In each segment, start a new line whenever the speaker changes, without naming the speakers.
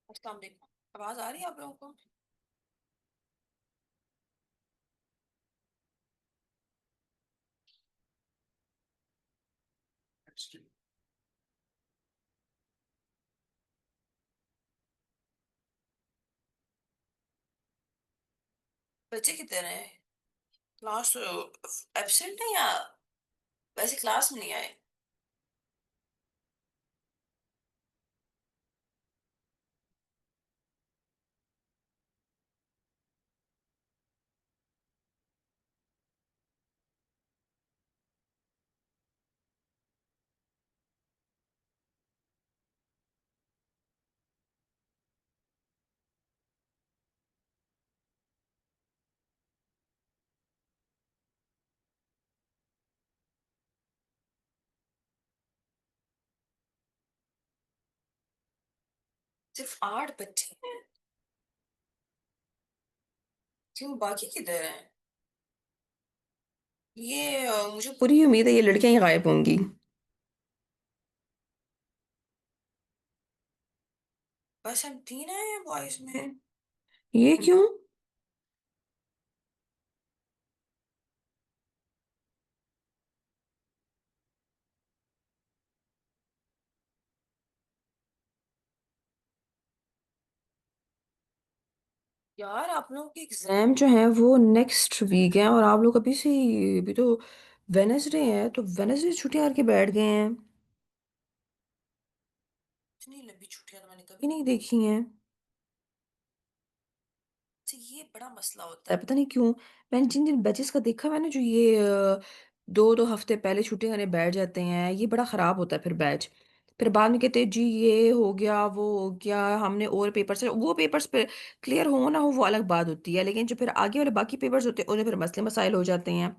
अस्सलाम वालेकुम। आवाज आ रही है आप लोगों को? बच्चे कितने रहे? क्लास एब्सेंट है या वैसे क्लास में नहीं आए? सिर्फ 8 बच्चे हैं? क्यों, बाकी किधर हैं? ये मुझे पूरी उम्मीद है ये लड़कियां ही गायब होंगी। बस हम 3 आए हैं बॉयज में। ये क्यों? यार आप लोगों के एग्जाम जो है वो नेक्स्ट वीक है और आप लोग अभी से अभी तो वेनेसडे है, तो वेनेसडे छुट्टियां करके बैठ गए हैं। इतनी लंबी छुट्टियां तो मैंने कभी नहीं देखी हैं। तो ये बड़ा मसला होता है, पता नहीं क्यों। मैंने जिन जिन बैचेस का देखा मैंने, जो ये 2-2 हफ्ते पहले छुट्टी करने बैठ जाते हैं, ये बड़ा खराब होता है फिर बैच। फिर बाद में कहते हैं जी ये हो गया वो हो गया, हमने और पेपर से वो पेपर्स पे क्लियर हो ना हो वो अलग बात होती है, लेकिन जो फिर आगे वाले बाकी पेपर्स होते हैं उन्हें फिर मसले मसाइल हो जाते हैं।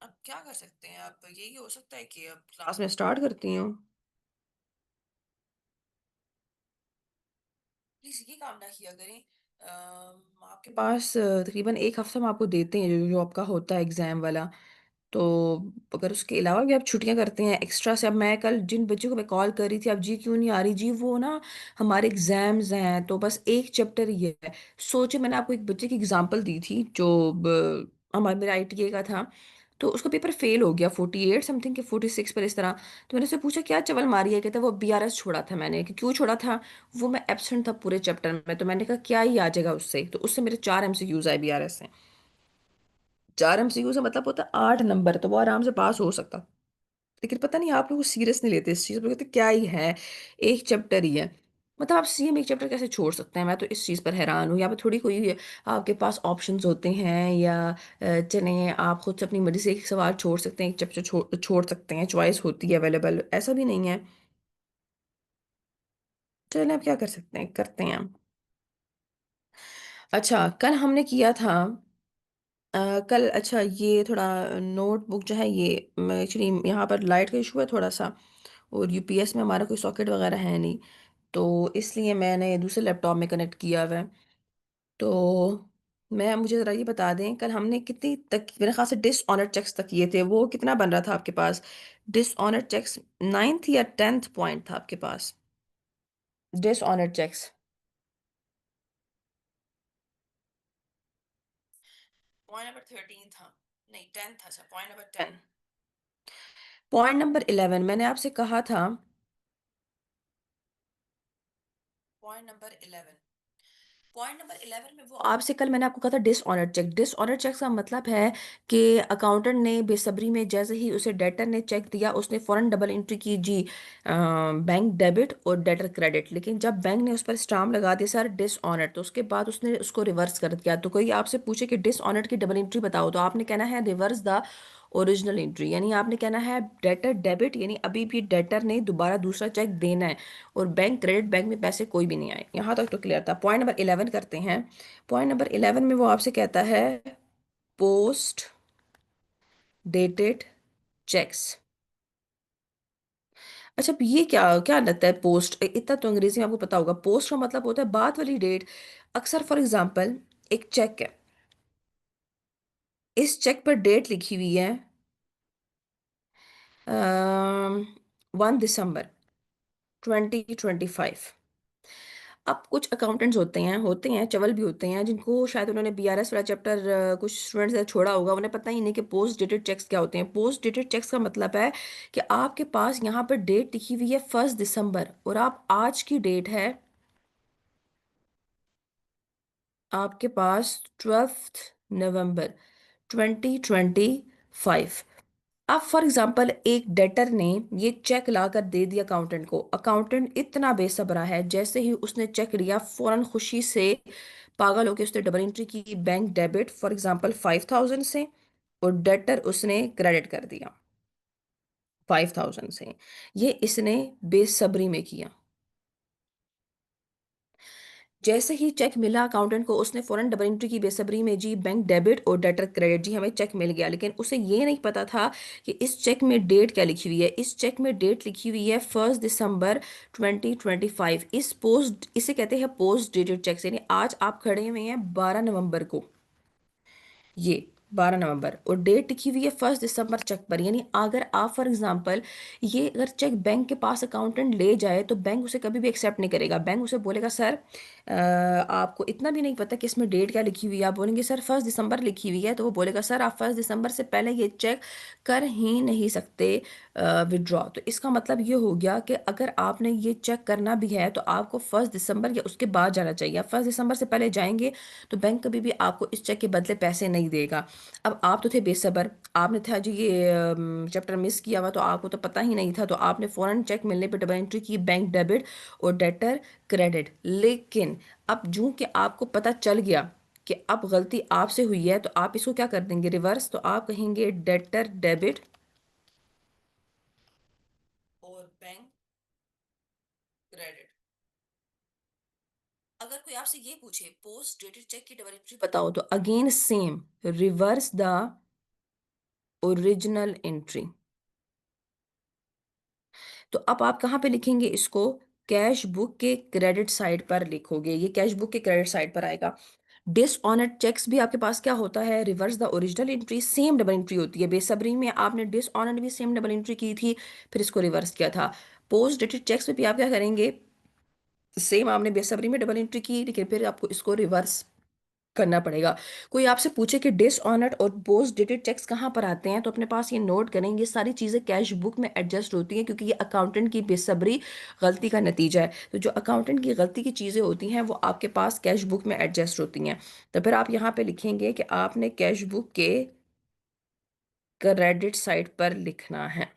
अब क्या कर सकते हैं, अब यही हो सकता है कि अब क्लास में स्टार्ट करती हूँ। प्लीज ये काम ना किया करें। आपके पास तकरीबन एक हफ्ता हम आपको देते हैं, जो जो आपका होता है एग्जाम वाला। तो अगर उसके अलावा भी आप छुट्टियां करते हैं एक्स्ट्रा से, अब मैं कल जिन बच्चों को मैं कॉल कर रही थी, अब जी क्यों नहीं आ रही, जी वो ना हमारे एग्जाम्स हैं तो बस एक चैप्टर ही है। सोचे, मैंने आपको एक बच्चे की एग्जांपल दी थी जो हमारे मेरा आईटीए का था। तो उसका पेपर फेल हो गया 48 समथिंग के 46 पर इस तरह। तो मैंने उससे पूछा क्या चवल मारी है, कहता वो बीआरएस छोड़ा था। मैंने कि क्यों छोड़ा था? वो मैं एब्सेंट था पूरे चैप्टर में। तो मैंने कहा क्या ही आ जाएगा उससे, तो उससे मेरे 4 MCQs आए बीआरएस से। 4 MCQ से मतलब होता है 8 नंबर, तो वो आराम से पास हो सकता। लेकिन पता नहीं आप लोग सीरियस नहीं लेते इस चीज पर, कहते क्या ही है, एक चैप्टर ही है। मतलब आप सीएम एक चैप्टर कैसे छोड़ सकते हैं? मैं तो इस चीज पर हैरान हूँ। या फिर थोड़ी कोई आपके पास ऑप्शंस होते हैं, या चले आप खुद से अपनी मर्जी से एक सवाल छोड़ सकते हैं, एक चैप्टर छोड़ सकते हैं, चॉइस होती है अवेलेबल, ऐसा भी नहीं है। चलिए अब क्या कर सकते हैं, करते हैं हम। अच्छा कल हमने किया था कल, अच्छा ये थोड़ा नोटबुक जो है ये, एक्चुअली यहाँ पर लाइट का इशू है थोड़ा सा, और यूपीएस में हमारा कोई सॉकेट वगैरह है नहीं, तो इसलिए मैंने दूसरे लैपटॉप में कनेक्ट किया हुआ है। तो मैं मुझे ज़रा ये बता दें, कल हमने कितनी तक मेरे ख्याल से डिसऑनर चेक्स तक किए थे, वो कितना बन रहा था आपके पास? डिसऑनर चेक्स 9th या 10th पॉइंट था आपके पास? डिसऑनर चेक्स पॉइंट नंबर 13 था। नहीं 10 था, अच्छा पॉइंट नंबर 10। पॉइंट नंबर 11 मैंने आपसे कहा था। पॉइंट नंबर 11, पॉइंट नंबर 11 में वो आपसे कल मैंने आपको कहा था डिसऑनर चेक। डिसऑनर चेक का मतलब है कि अकाउंटेंट ने बेसब्री में, जैसे ही उसे डेटर ने चेक दिया, उसने फौरन डबल एंट्री की जी, बैंक डेबिट और डेटर क्रेडिट। लेकिन जब बैंक ने उस पर स्टाम्प लगा दिया सर डिसऑनर, तो उसके बाद उसने उसको रिवर्स कर दिया। तो कोई आपसे पूछे कि डिसऑनर की डबल एंट्री बताओ, तो आपने कहना है रिवर्स द ओरिजिनल एंट्री, यानी आपने कहना है डेटर डेबिट, यानी अभी भी डेटर ने दोबारा दूसरा चेक देना है। और बैंक क्रेडिट, बैंक में पैसे कोई भी नहीं आए। यहाँ तक तो क्लियर था। पॉइंट नंबर 11 करते हैं। पॉइंट नंबर 11 में वो आपसे कहता है पोस्ट डेटेड चेक्स। अच्छा अब ये क्या क्या लगता है पोस्ट, इतना तो अंग्रेजी में आपको पता होगा। पोस्ट का मतलब होता है बाद वाली डेट। अक्सर फॉर एग्जांपल एक चेक है, इस चेक पर डेट लिखी हुई है 1 दिसंबर, 2025। अब कुछ अकाउंटेंट्स होते हैं चवल भी होते हैं, जिनको शायद उन्होंने बीआरएस वाला चैप्टर कुछ स्टूडेंट्स ने छोड़ा होगा, उन्हें पता ही नहीं कि पोस्ट डेटेड चेक्स क्या होते हैं। पोस्ट डेटेड चेक्स का मतलब है कि आपके पास यहाँ पर डेट लिखी हुई है 1 दिसंबर, और आप आज की डेट है आपके पास 12 नवंबर 2025। अब फॉर एग्जांपल एक डेटर ने ये चेक लाकर दे दिया अकाउंटेंट को। अकाउंटेंट इतना बेसब्रा है, जैसे ही उसने चेक लिया फौरन खुशी से पागल होकर उसने डबल एंट्री की, बैंक डेबिट फॉर एग्जांपल 5,000 से, और डेटर उसने क्रेडिट कर दिया 5,000 से। ये इसने बेसब्री में किया। जैसे ही चेक मिला अकाउंटेंट को, उसने फौरन डबल एंट्री की बेसब्री में, जी बैंक डेबिट और डेटर क्रेडिट, जी हमें चेक मिल गया। लेकिन उसे ये नहीं पता था कि इस चेक में डेट क्या लिखी हुई है। इस चेक में डेट लिखी हुई है 1 दिसंबर 2025। इसे कहते हैं पोस्ट डेटेड चेक, यानी आज आप खड़े हुए हैं 12 नवंबर को, ये 12 नवंबर, और डेट लिखी हुई है 1 दिसंबर चेक पर। यानी अगर आप फॉर एग्जांपल ये अगर चेक बैंक के पास अकाउंटेंट ले जाए तो बैंक उसे कभी भी एक्सेप्ट नहीं करेगा। बैंक उसे बोलेगा सर आपको इतना भी नहीं पता कि इसमें डेट क्या लिखी हुई है। आप बोलेंगे सर 1 दिसंबर लिखी हुई है, तो वो बोलेगा सर आप 1 दिसंबर से पहले ये चेक कर ही नहीं सकते विड्रॉ। तो इसका मतलब ये हो गया कि अगर आपने ये चेक करना भी है तो आपको 1 दिसंबर या उसके बाद जाना चाहिए। आप 1 दिसंबर से पहले जाएंगे तो बैंक कभी भी आपको इस चेक के बदले पैसे नहीं देगा। अब आप तो थे बेसब्र, आपने था जी ये चैप्टर मिस किया हुआ, तो आपको तो पता ही नहीं था, तो आपने फौरन चेक मिलने पे डबल एंट्री की बैंक डेबिट और डेटर क्रेडिट। लेकिन अब जूं कि आपको पता चल गया कि अब गलती आपसे हुई है, तो आप इसको क्या कर देंगे रिवर्स, तो आप कहेंगे डेटर डेबिट और बैंक क्रेडिट। अगर कोई आपसे ये पूछे पोस्ट डेटेड चेक की डबल एंट्री बताओ, तो again same, reverse the original entry. तो अब आप कहाँ पे लिखेंगे इसको, कैश बुक के क्रेडिट साइड पर लिखोगे। ये कैश बुक के क्रेडिट साइड पर आएगा। डिसऑनर्ड चेक्स भी आपके पास क्या होता है, reverse the original entry, same double entry होती है। बेसब्री में आपने डिसऑनर्ड भी सेम डबल एंट्री की थी, फिर इसको रिवर्स किया था। पोस्ट डेटेड चेक्स में भी आप क्या करेंगे, सेम आपने बेसब्री में डबल एंट्री की, लेकिन फिर आपको इसको रिवर्स करना पड़ेगा। कोई आपसे पूछे कि डिसऑनर्ड और पोस्ट डेटेड चेक्स कहाँ पर आते हैं, तो अपने पास ये नोट करें, ये सारी चीज़ें कैश बुक में एडजस्ट होती हैं, क्योंकि ये अकाउंटेंट की बेसब्री गलती का नतीजा है। तो जो अकाउंटेंट की गलती की चीज़ें होती हैं वो आपके पास कैश बुक में एडजस्ट होती हैं। तो फिर आप यहाँ पे लिखेंगे कि आपने कैश बुक के क्रेडिट साइड पर लिखना है।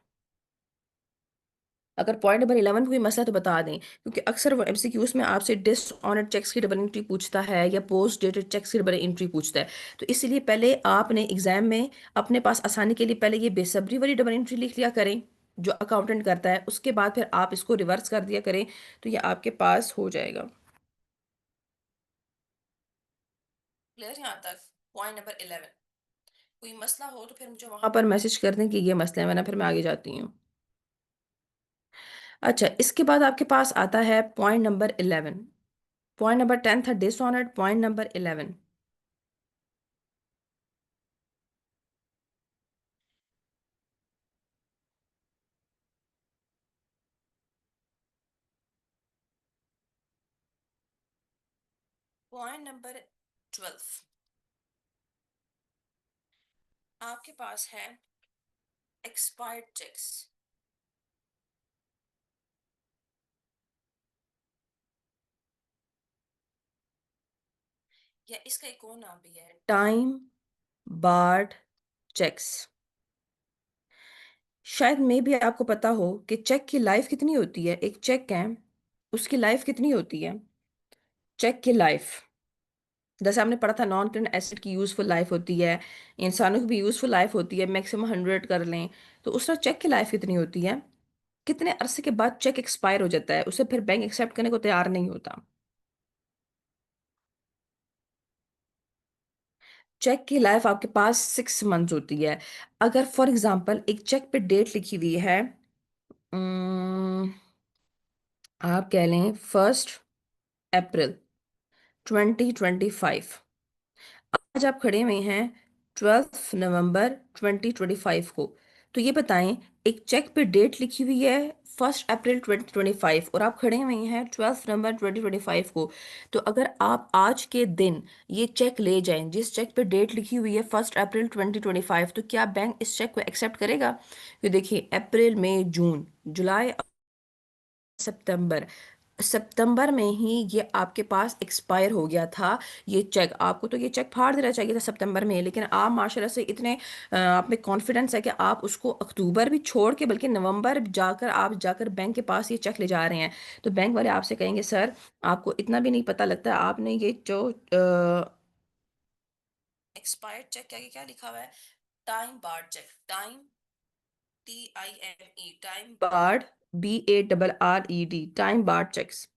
अगर पॉइंट नंबर 11 कोई मसला तो बता दें, क्योंकि अक्सर वो एमसीक्यूज में आपसे डिसऑनर्ड चेक्स की डबल एंट्री पूछता है या पोस्ट डेटेड चेक्स की डबल एंट्री पूछता है। तो इसलिए पहले आपने एग्जाम में अपने पास आसानी के लिए पहले ये बेसब्री वाली डबल एंट्री लिख लिया करें जो अकाउंटेंट करता है, उसके बाद फिर आप इसको रिवर्स कर दिया करें, तो ये आपके पास हो जाएगा। क्लियर यहाँ तक, पॉइंट नंबर 11। कोई मसला हो तो फिर मुझे वहां पर मैसेज कर दें कि ये मसला है, वरना फिर मैं आगे जाती हूँ। अच्छा, इसके बाद आपके पास आता है पॉइंट नंबर 11। पॉइंट नंबर 10 था dishonoured, point number 11। Point number 12 आपके पास है एक्सपायर्ड चेक्स, या इसका एक और नाम भी है टाइम बार्ड चेक्स। शायद में भी आपको पता हो कि चेक की लाइफ कितनी होती है। एक चेक है उसकी लाइफ कितनी होती है, चेक की लाइफ, जैसे आपने पढ़ा था नॉन करंट एसेट की यूजफुल लाइफ होती है, इंसानों की भी यूजफुल लाइफ होती है, मैक्सिमम 100 कर लें। तो उसका चेक की लाइफ कितनी होती है, कितने अरसे के बाद चेक एक्सपायर हो जाता है, उसे फिर बैंक एक्सेप्ट करने को तैयार नहीं होता। चेक की लाइफ आपके पास 6 मंथ्स होती है। अगर फॉर एग्जांपल एक चेक पे डेट लिखी हुई है, अम, आप कह लें 1 अप्रैल 2025, आज आप खड़े हुए हैं 12 नवंबर 2025 को। तो ये बताएं, एक चेक पे डेट लिखी हुई है 1 अप्रैल 2025 और आप खड़े हुए हैं 12 नवंबर 2025 को। तो अगर आप आज के दिन ये चेक ले जाएं जिस चेक पे डेट लिखी हुई है 1 अप्रैल 2025, तो क्या बैंक इस चेक को एक्सेप्ट करेगा? तो देखिए, अप्रैल मई जून जुलाई सितंबर, सितंबर में ही ये आपके पास एक्सपायर हो गया था। ये चेक आपको, तो ये चेक फाड़ देना चाहिए था सितंबर में, लेकिन आप माशाल्लाह से इतने आप में कॉन्फिडेंस है कि आप उसको अक्टूबर भी छोड़ के बल्कि नवंबर जाकर आप जाकर बैंक के पास ये चेक ले जा रहे हैं। तो बैंक वाले आपसे कहेंगे सर, आपको इतना भी नहीं पता लगता, आपने ये जो एक्सपायर्ड चेक क्या क्या लिखा हुआ है, time barred cheque, time TIME, time barred, BARRED, time barred cheques.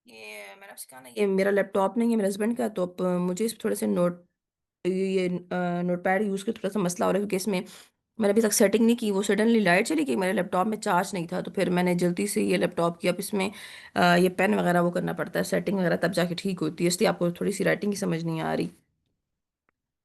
ये मैंने आपसे कहा ना, ये मेरा लैपटॉप नहीं है, मेरे हस्बैंड का, तो अब मुझे इस थोड़े से ये नोट पैड यूज़ के थोड़ा सा मसला हो रहा है, क्योंकि इसमें मैंने अभी तक सेटिंग नहीं की। वो सडनली लाइट चली गई, मेरे लैपटॉप में चार्ज नहीं था, तो फिर मैंने जल्दी से ये लैपटॉप की, अब इसमें ये पेन वगैरह वो करना पड़ता है, सेटिंग वगैरह, तब जाके ठीक होती है, इसलिए आपको थोड़ी सी राइटिंग की समझ नहीं आ रही।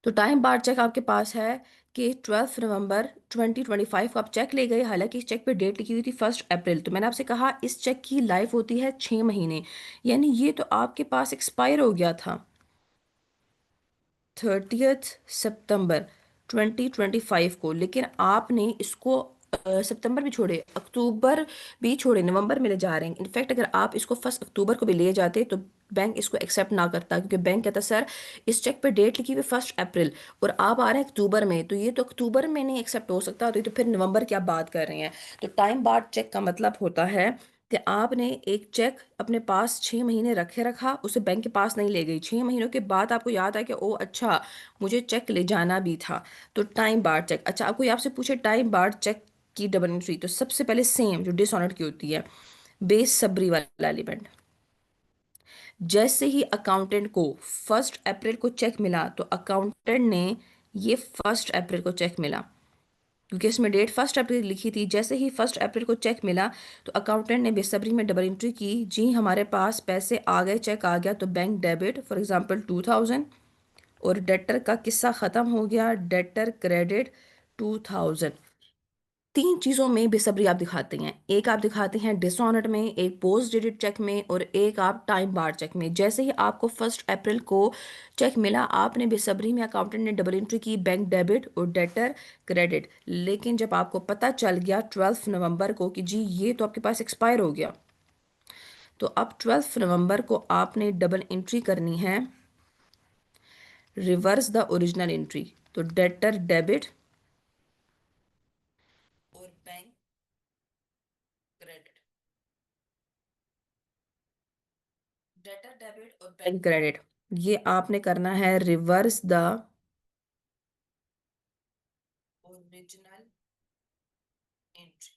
तो टाइम बार चेक आपके पास है कि 12 नवंबर 2025 को आप चेक ले गए, हालांकि इस चेक पे डेट लिखी हुई थी 1 अप्रैल। तो मैंने आपसे कहा इस चेक की लाइफ होती है 6 महीने, यानी ये तो आपके पास एक्सपायर हो गया था 30 सितंबर 2025 को, लेकिन आपने इसको सितंबर भी छोड़े, अक्टूबर भी छोड़े, नवंबर में ले जा रहे हैं। इनफैक्ट अगर आप इसको 1 अक्टूबर को भी ले जाते तो बैंक इसको एक्सेप्ट ना करता, क्योंकि बैंक कहता सर इस चेक पे डेट लिखी हुई 1 अप्रैल और आप आ रहे हैं अक्टूबर में, तो ये तो अक्टूबर में नहीं एक्सेप्ट हो सकता, तो ये तो फिर नवंबर की आप बात कर रहे हैं। तो टाइम बार्ड चेक का मतलब होता है कि आपने एक चेक अपने पास 6 महीने रखे रखा, उसे बैंक के पास नहीं ले गई, 6 महीनों के बाद आपको याद आया कि ओ अच्छा, मुझे चेक ले जाना भी था। तो टाइम बार्ड चेक, अच्छा आपको आपसे पूछे टाइम बार्ड चेक की डबल एंट्री, तो सबसे पहले सेम जो डिसऑनर की होती है, बेसब्री वाला एलिमेंट। जैसे ही अकाउंटेंट को 1 अप्रैल को चेक मिला, तो अकाउंटेंट ने ये 1 अप्रैल को चेक मिला, क्योंकि इसमें डेट 1 अप्रैल लिखी थी। जैसे ही 1 अप्रैल को चेक मिला, तो अकाउंटेंट ने बेसब्री में डबल एंट्री की, जी हमारे पास पैसे आ गए, चेक आ गया, तो बैंक डेबिट फॉर एग्जांपल 2000, और डेटर का किस्सा खत्म हो गया, डेटर क्रेडिट 2000। तीन चीजों में बेसब्री आप दिखाते हैं, एक आप दिखाते हैं डिसऑनर्ड में, एक पोस्ट डेटेड चेक में, और एक आप टाइम बार चेक में। जैसे ही आपको 1 अप्रैल को चेक मिला, आपने बेसब्री में, अकाउंटेंट ने डबल एंट्री की, बैंक डेबिट और डेटर क्रेडिट। लेकिन जब आपको पता चल गया 12 नवंबर को कि जी ये तो आपके पास एक्सपायर हो गया, तो अब 12 नवंबर को आपने डबल एंट्री करनी है, रिवर्स द ओरिजिनल एंट्री। तो डेटर डेबिट और बैंक क्रेडिट, डेटर डेबिट और बैंक क्रेडिट, ये आपने करना है रिवर्स द ओरिजिनल एंट्री।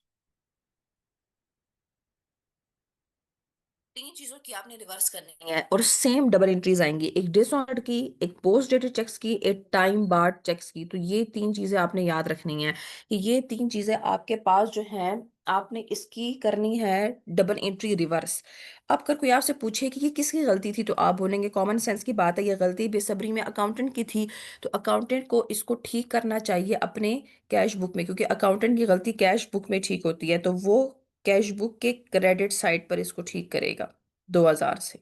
तीन चीजों की आपने रिवर्स करनी है और सेम डबल एंट्रीज आएंगी, एक डिसऑर्डर की, एक पोस्ट डेटेड चेक्स की, एक टाइम बार्ड चेक्स की। तो ये तीन चीजें आपने याद रखनी है कि ये तीन चीजें आपके पास जो हैं, आपने इसकी करनी है डबल एंट्री रिवर्स। अब अगर कोई आपसे पूछे कि ये किसकी गलती थी, तो आप बोलेंगे कॉमन सेंस की बात है, ये गलती बेसब्री में अकाउंटेंट की थी, तो अकाउंटेंट को इसको ठीक करना चाहिए अपने कैश बुक में, क्योंकि अकाउंटेंट की गलती कैश बुक में ठीक होती है, तो वो कैश बुक के क्रेडिट साइड पर इसको ठीक करेगा 2000 से।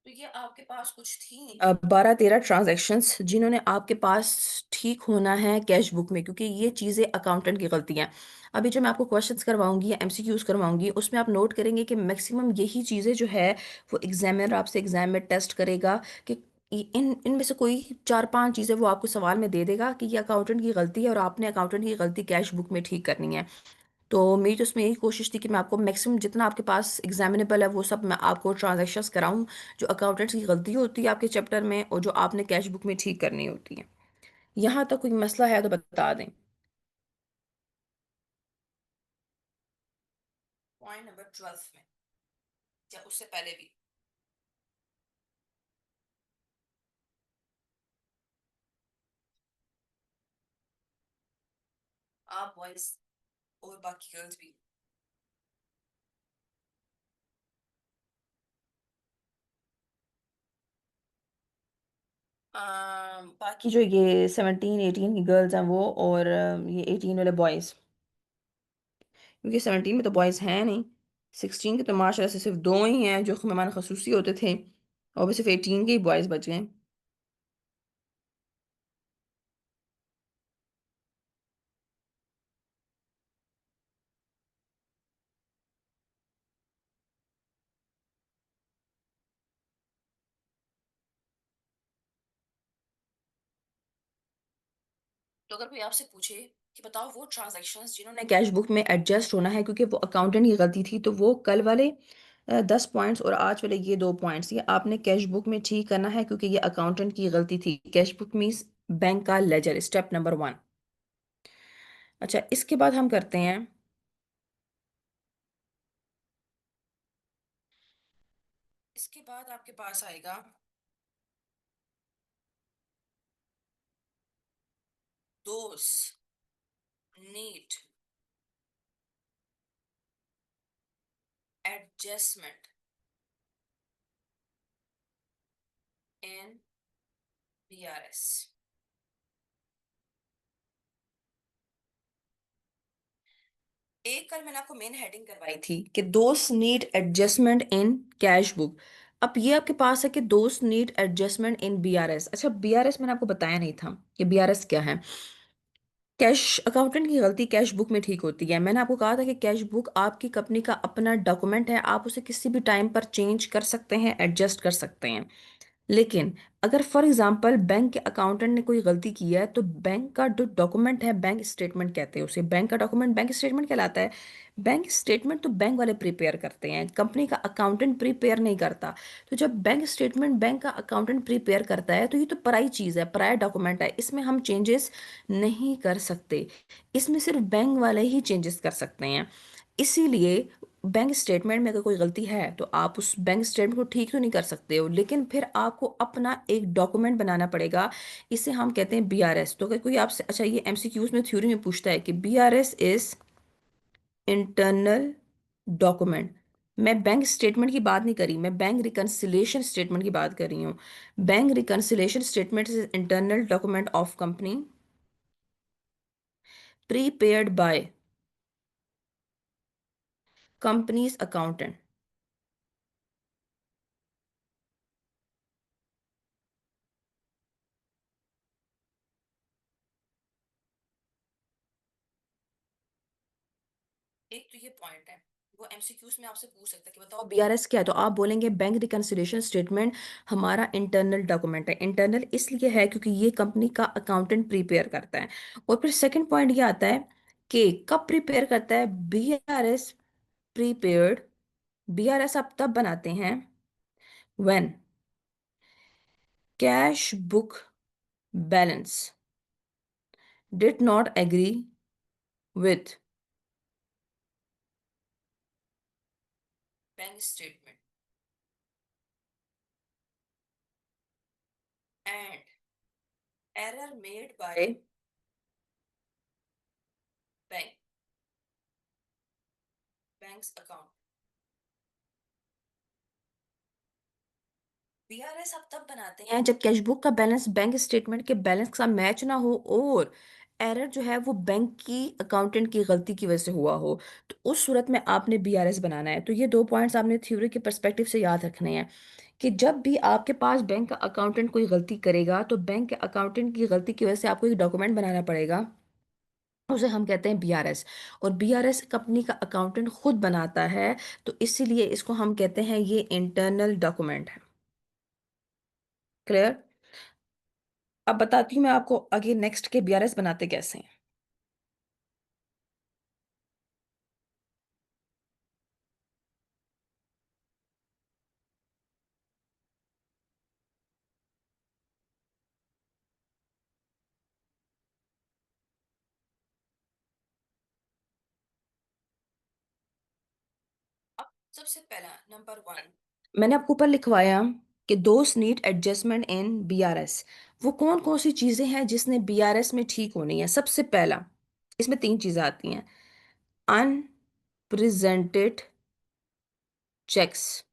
तो ये आपके पास कुछ थी 12-13 ट्रांजैक्शंस जिन्होंने आपके पास ठीक होना है कैश बुक में, क्योंकि ये चीज़ें अकाउंटेंट की गलती हैं। अभी जो मैं आपको क्वेश्चंस करवाऊंगी या MCQs करवाऊंगी, उसमें आप नोट करेंगे कि मैक्सिमम यही चीज़ें जो है वो एग्जामिनर आपसे एग्जाम में टेस्ट करेगा कि इन इनमें से कोई 4-5 चीज़ें वो आपको सवाल में दे देगा कि ये अकाउंटेंट की गलती है और आपने अकाउंटेंट की गलती कैश बुक में ठीक करनी है। तो मेरी तो उसमें यही कोशिश थी कि मैं आपको मैक्सिमम जितना आपके पास एग्जामिनेबल है वो सब मैं आपको ट्रांजैक्शंस कराऊं, जो अकाउंटेंट्स की गलती होती है आपके चैप्टर में और जो आपने कैश बुक में ठीक करनी होती है। यहाँ तक कोई मसला है तो बता दें। पॉइंट नंबर 12 में या उससे पहले भी आप बॉयज और बाकी गर्ल्स भी, बाकी जो ये 17 18 की गर्ल्स हैं वो, और ये 18 वाले बॉयज़, क्योंकि 17 में तो बॉयज़ हैं नहीं। 16 के तो माशाल्लाह से सिर्फ दो ही हैं जो मेहमान खसूसी होते थे, और भी सिर्फ 18 के ही बॉयज़ बच गए। तो अगर कोई आपसे पूछे कि बताओ वो ट्रांजैक्शंस जिन्होंने कैश बुक में एडजस्ट होना है क्योंकि वो अकाउंटेंट की गलती थी, तो वो कल वाले 10 पॉइंट्स और आज वाले ये 2 पॉइंट्स, ये आपने कैश बुक में ठीक करना है क्योंकि ये अकाउंटेंट की गलती थी। कैश बुक मीन्स बैंक का लेजर, स्टेप नंबर 1। अच्छा, इसके बाद हम करते हैं, इसके बाद आपके पास आएगा दोस नीड एडजस्टमेंट इन बीआरएस। एक कल मैंने आपको मेन हेडिंग करवाई थी कि दोस्त need adjustment in cash book. अब ये आपके पास है कि दोस्त नीड एडजस्टमेंट इन बीआरएस। अच्छा, बीआरएस मैंने आपको बताया नहीं था कि बीआरएस क्या है। कैश अकाउंटेंट की गलती कैश बुक में ठीक होती है। मैंने आपको कहा था कि कैश बुक आपकी कंपनी का अपना डॉक्यूमेंट है, आप उसे किसी भी टाइम पर चेंज कर सकते हैं, एडजस्ट कर सकते हैं। लेकिन अगर फॉर एग्जांपल बैंक के अकाउंटेंट ने कोई गलती की है, तो बैंक का जो डॉक्यूमेंट है, बैंक स्टेटमेंट कहते हैं उसे, बैंक का डॉक्यूमेंट बैंक स्टेटमेंट कहलाता है। बैंक स्टेटमेंट तो बैंक वाले प्रिपेयर करते हैं, कंपनी का अकाउंटेंट प्रिपेयर नहीं करता। तो जब बैंक स्टेटमेंट बैंक का अकाउंटेंट प्रिपेयर करता है, तो ये तो पराई चीज़ है, पराया डॉक्यूमेंट है, इसमें हम चेंजेस नहीं कर सकते। इसमें सिर्फ बैंक वाले ही चेंजेस कर सकते हैं। इसीलिए बैंक स्टेटमेंट में अगर कोई गलती है तो आप उस बैंक स्टेटमेंट को ठीक तो नहीं कर सकते हो, लेकिन फिर आपको अपना एक डॉक्यूमेंट बनाना पड़ेगा। इसे हम कहते हैं बीआरएस। तो अगर कोई आपसे, अच्छा ये एमसीक्यूज में थ्योरी में पूछता है कि बीआरएस इज इंटरनल डॉक्यूमेंट। मैं बैंक स्टेटमेंट की बात नहीं करी, मैं बैंक रिकंसिलिएशन स्टेटमेंट की बात कर रही हूँ। Bank reconciliation statement is internal document of company prepared by companies accountant. एक तो ये पॉइंट है, वो एमसीक्यूज में आपसे पूछ सकता है कि बताओ बीआरएस क्या है, तो आप बोलेंगे बैंक रिकंसिलिएशन स्टेटमेंट हमारा इंटरनल डॉक्यूमेंट है। इंटरनल इसलिए है क्योंकि ये कंपनी का अकाउंटेंट प्रिपेयर करता है। और फिर सेकंड पॉइंट ये आता है कि कब प्रिपेयर करता है बीआरएस प्रीपेयर्ड। बीआरएस आप तब बनाते हैं when cash book balance did not agree with bank statement and error made by bank bank's account. BRS आप तब बनाते हैं जब कैशबुक का बैलेंस बैंक स्टेटमेंट के बैलेंस के साथ मैच ना हो, और एरर जो है वो बैंक की अकाउंटेंट की गलती की वजह से हुआ हो। तो उस सूरत में आपने बीआरएस बनाना है। तो ये 2 पॉइंट्स आपने थ्योरी के पर्सपेक्टिव से याद रखने हैं कि जब भी आपके पास बैंक का अकाउंटेंट कोई गलती करेगा, तो बैंक के अकाउंटेंट की गलती की वजह से आपको एक डॉक्यूमेंट बनाना पड़ेगा, उसे हम कहते हैं बीआरएस। और बीआरएस कंपनी का अकाउंटेंट खुद बनाता है, तो इसीलिए इसको हम कहते हैं ये इंटरनल डॉक्यूमेंट है। क्लियर? अब बताती हूँ मैं आपको आगे नेक्स्ट के बीआरएस बनाते कैसे हैं। अब सबसे पहला नंबर 1, मैंने आपको ऊपर लिखवाया कि दोस्त नीड एडजस्टमेंट इन बीआरएस। वो कौन कौन सी चीजें हैं जिसने बीआरएस में ठीक होनी है? सबसे पहला, इसमें 3 चीजें आती हैं। अनप्रेजेंटेड चेक्स,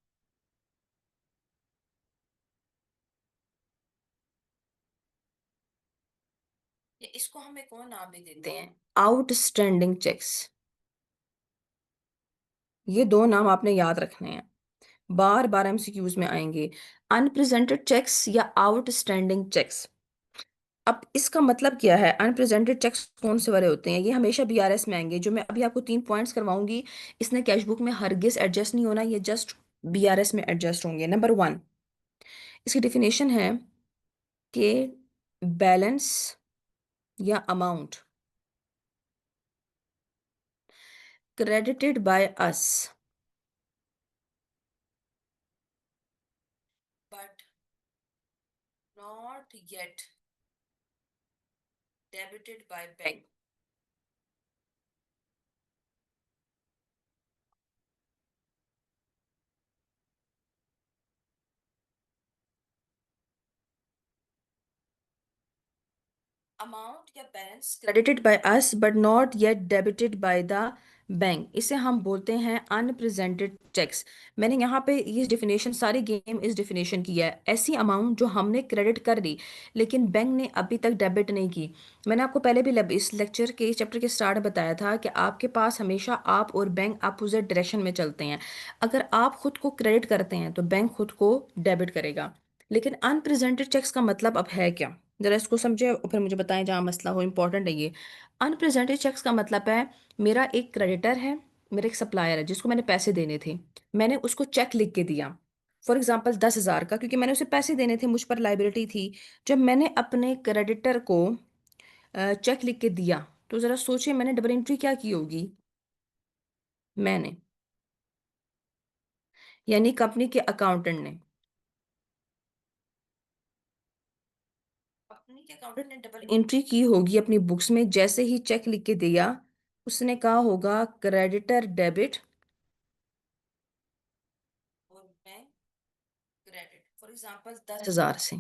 या इसको हम एक और नाम भी देते हैं, आउटस्टैंडिंग चेक्स। ये दो नाम आपने याद रखने हैं, बार बार एमसीक्यूज में आएंगे। अनप्रेजेंटेड चेक्स या आउटस्टैंडिंग चेक्स। अब इसका मतलब क्या है? अनप्रेजेंटेड चेक्स कौन से वाले होते हैं? ये हमेशा बीआरएस में आएंगे। जो मैं अभी आपको 3 पॉइंट्स करवाऊंगी, इसने कैश बुक में हरगिज एडजस्ट नहीं होना, ये जस्ट बीआरएस में एडजस्ट होंगे। नंबर 1, इसकी डिफिनेशन है कि बैलेंस या amount credited by us but not yet debited by bank. Amount या balance credited by us but not yet debited by the bank, इसे हम बोलते हैं अनप्रेजेंटेड चेक्स। मैंने यहाँ पे ये डिफिनेशन, सारी गेम इस डिफिनेशन की है। ऐसी अमाउंट जो हमने क्रेडिट कर दी लेकिन बैंक ने अभी तक डेबिट नहीं की। मैंने आपको पहले भी इस लेक्चर के, इस चैप्टर के स्टार्ट बताया था कि आपके पास हमेशा आप और बैंक अपोजिट डायरेक्शन में चलते हैं। अगर आप खुद को क्रेडिट करते हैं तो बैंक खुद को डेबिट करेगा। लेकिन अनप्रेजेंटेड चेक्स का मतलब अब है क्या? जरा इसको समझे और फिर मुझे बताएं जहाँ मसला हो, इंपॉर्टेंट है ये। अनप्रेजेंटेड चेक्स का मतलब है, मेरा एक क्रेडिटर है, मेरा एक सप्लायर है जिसको मैंने पैसे देने थे। मैंने उसको चेक लिख के दिया, फॉर एग्जाम्पल 10,000 का, क्योंकि मैंने उसे पैसे देने थे, मुझ पर लाइबिलिटी थी। जब मैंने अपने क्रेडिटर को चेक लिख के दिया, तो जरा सोचिए मैंने डबल एंट्री क्या की होगी? मैंने, यानी कंपनी के अकाउंटेंट ने, कंपनी के अकाउंटेंट ने डबल एंट्री की होगी अपनी बुक्स में। जैसे ही चेक लिख के दिया, उसने कहा होगा क्रेडिटर डेबिट और बैंक क्रेडिट, फॉर एग्जांपल 10,000 से।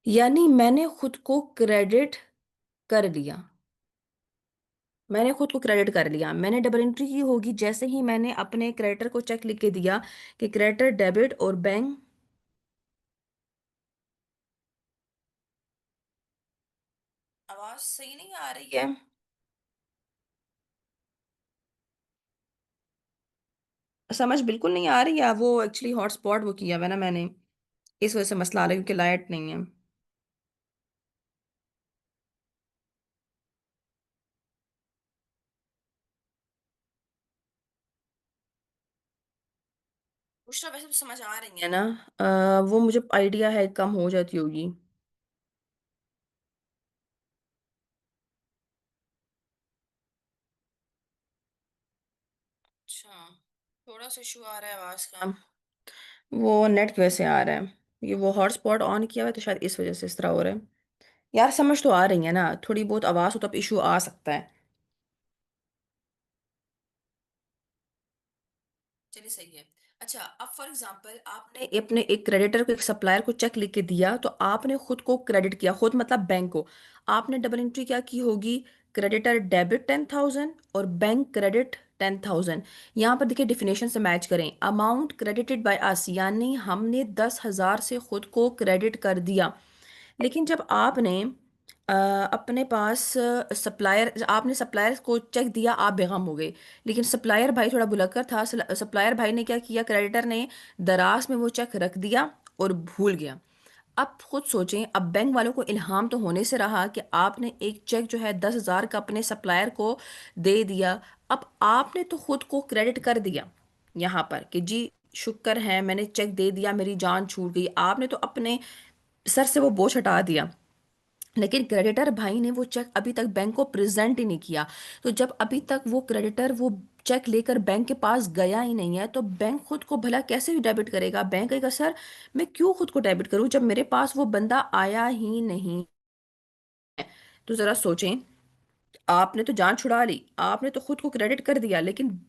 यानी मैंने खुद को क्रेडिट कर लिया, मैंने खुद को क्रेडिट कर लिया। मैंने डबल एंट्री की होगी जैसे ही मैंने अपने क्रेडिटर को चेक लिख के दिया कि क्रेडिटर डेबिट और बैंक। आवाज सही नहीं आ रही है? समझ बिल्कुल नहीं आ रही है। वो एक्चुअली हॉटस्पॉट वो किया हुआ है ना मैंने, इस वजह से मसला आ रहा है, क्योंकि लाइट नहीं है। बुशरा वैसे तो समझ आ रही है ना? वो मुझे आइडिया है कम हो जाती होगी। अच्छा, थोड़ा सा इशू आ रहा है आवाज का, वो नेट की वजह से आ रहा है। ये वो हॉटस्पॉट ऑन किया हुआ है तो शायद इस वजह से इस तरह हो रहा है। यार समझ तो आ रही है ना? थोड़ी बहुत आवाज हो तो अब इशू आ सकता है। चलिए सही है। अच्छा, अब फॉर एग्जांपल आपने अपने एक क्रेडिटर को, एक सप्लायर को चेक लिख के दिया, तो आपने खुद को क्रेडिट किया, खुद मतलब बैंक को। आपने डबल एंट्री क्या की होगी? क्रेडिटर डेबिट 10,000 और बैंक क्रेडिट 10,000। यहाँ पर देखिए डिफिनेशन से मैच करें, अमाउंट क्रेडिटेड बाय अस, यानी हमने 10,000 से खुद को क्रेडिट कर दिया। लेकिन जब आपने अपने पास सप्लायर, आपने सप्लायर को चेक दिया, आप बेगम हो गए। लेकिन सप्लायर भाई थोड़ा भुलक्कड़ था। सप्लायर भाई ने क्या किया? क्रेडिटर ने दराज में वो चेक रख दिया और भूल गया। अब खुद सोचें, अब बैंक वालों को इल्हाम तो होने से रहा कि आपने एक चेक जो है 10,000 का अपने सप्लायर को दे दिया। अब आपने तो खुद को क्रेडिट कर दिया यहाँ पर कि जी शुक्र है मैंने चेक दे दिया, मेरी जान छूट गई। आपने तो अपने सर से वो बोझ हटा दिया। लेकिन क्रेडिटर भाई ने वो चेक अभी तक बैंक को प्रेजेंट ही नहीं किया। तो जब अभी तक वो क्रेडिटर वो चेक लेकर बैंक के पास गया ही नहीं है, तो बैंक खुद को भला कैसे डेबिट करेगा? बैंक कहेगा सर मैं क्यों खुद को डेबिट करूं जब मेरे पास वो बंदा आया ही नहीं। तो जरा सोचें, आपने तो जान छुड़ा ली, आपने तो खुद को क्रेडिट कर दिया, लेकिन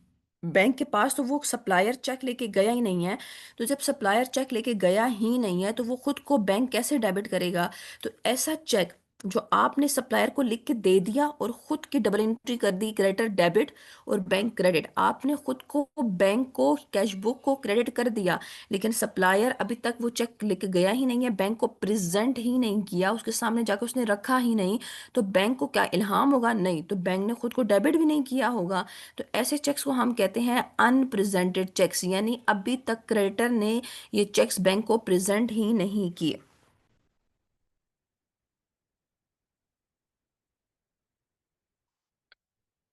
बैंक के पास तो वो सप्लायर चेक लेके गया ही नहीं है। तो जब सप्लायर चेक लेके गया ही नहीं है तो वो खुद को बैंक कैसे डेबिट करेगा? तो ऐसा चेक जो आपने सप्लायर को लिख के दे दिया और खुद की डबल एंट्री कर दी, क्रेडिटर डेबिट और बैंक क्रेडिट, आपने खुद को बैंक को कैश बुक को क्रेडिट कर दिया, लेकिन सप्लायर अभी तक वो चेक लेके गया ही नहीं है, बैंक को प्रेजेंट ही नहीं किया, उसके सामने जाकर उसने रखा ही नहीं, तो बैंक को क्या इल्हाम होगा? नहीं, तो बैंक ने खुद को डेबिट भी नहीं किया होगा। तो ऐसे चेक्स को हम कहते हैं अनप्रेजेंटेड चेक्स, यानी अभी तक क्रेडिटर ने ये चेक्स बैंक को प्रेजेंट ही नहीं किए।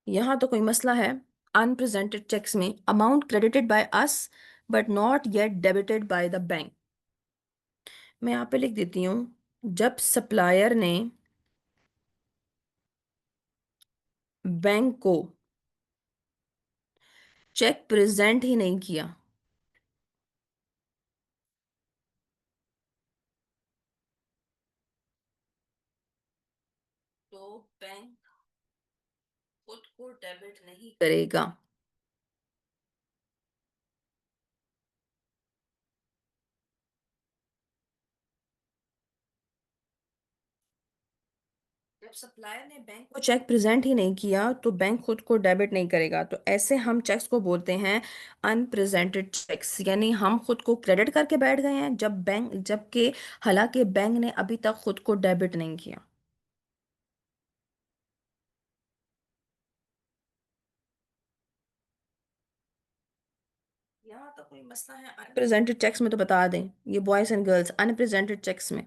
यहाँ तो कोई मसला है। अनप्रेजेंटेड चेक्स में amount credited by us but not yet debited by the bank. मैं यहाँ पे लिख देती हूँ, जब सप्लायर ने बैंक को चेक प्रेजेंट ही नहीं किया, तो बैंक खुद को डेबिट नहीं करेगा। जब सप्लायर ने बैंक को चेक प्रेजेंट ही नहीं किया तो बैंक खुद को डेबिट नहीं करेगा। तो ऐसे हम चेक्स को बोलते हैं अनप्रेजेंटेड चेक्स, यानी हम खुद को क्रेडिट करके बैठ गए हैं जब बैंक, जबकि हालांकि बैंक ने अभी तक खुद को डेबिट नहीं किया। यहाँ तो कोई मसला है अनप्रेजेंटेड चेक्स में, तो बता दें ये boys and girls unpresented cheques में।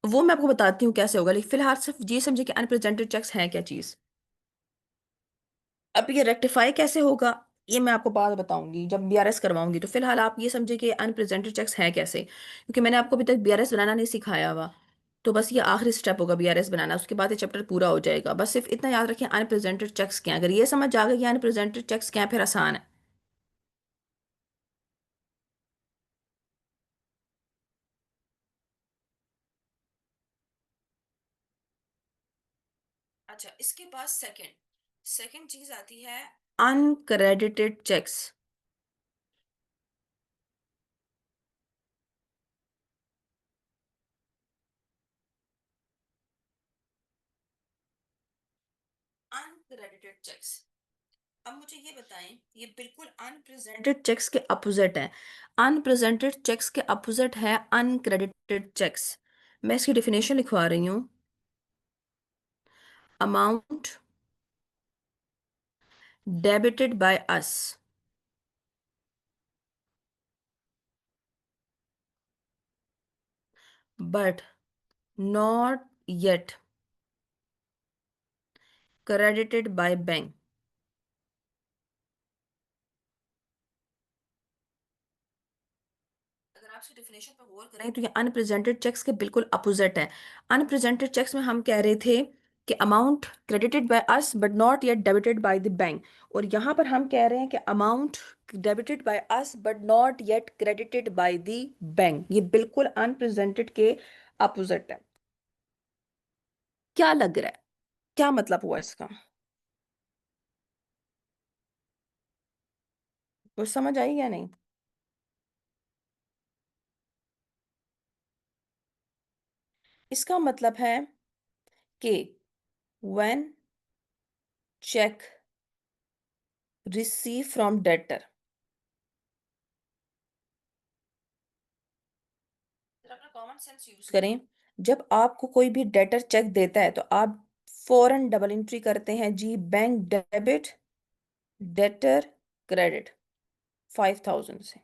वो मैं आपको बताती हूँ कैसे होगा, लेकिन फिलहाल सिर्फ ये समझे कि अनप्रेजेंटेड चेक्स हैं क्या चीज। अब ये रेक्टिफाई कैसे होगा, ये मैं आपको बाद में बताऊंगी जब बीआरएस करवाऊंगी। तो फिलहाल आप ये समझे कि अनप्रेजेंटेड चेक्स हैं कैसे, क्योंकि मैंने आपको अभी तक बीआरएस बनाना नहीं सिखाया हुआ। तो बस ये आखिरी स्टेप होगा बीआरएस बनाना, उसके बाद ये चैप्टर पूरा हो जाएगा। बस सिर्फ इतना याद रखें अनप्रेजेंटेड चेक्स क्या हैं। अगर ये समझ आ गया कि अनप्रेजेंटेड चेक्स क्या हैं, फिर आसान है। अच्छा, इसके बाद सेकंड सेकंड चीज आती है अनक्रेडिटेड चेक्स। अनक्रेडिटेड चेक्स, अब मुझे ये बताएं, ये बिल्कुल अनप्रेजेंटेड चेक्स के अपोजिट है। अनप्रेजेंटेड चेक्स के अपोजिट है अनक्रेडिटेड चेक्स। मैं इसकी डेफिनेशन लिखवा रही हूँ। Amount debited by us but not yet credited by bank. अगर आप इसकी डेफिनेशन पर गौर करें तो ये अनप्रेजेंटेड चेक्स के बिल्कुल अपोजिट है। अनप्रेजेंटेड चेक्स में हम कह रहे थे कि amount credited by us but not yet debited by the bank, और यहाँ पर हम कह रहे हैं कि amount debited by us but not yet credited by the bank. ये बिल्कुल अनप्रेजेंटेड के अपोजिट है। क्या लग रहा है, क्या मतलब हुआ इसका? कुछ समझ आई या नहीं? इसका मतलब है कि when check receive from debtor, जरा अपना कॉमन सेंस यूज करें। जब आपको कोई भी डेटर चेक देता है तो आप फौरन डबल एंट्री करते हैं जी, बैंक डेबिट डेटर क्रेडिट 5,000 से।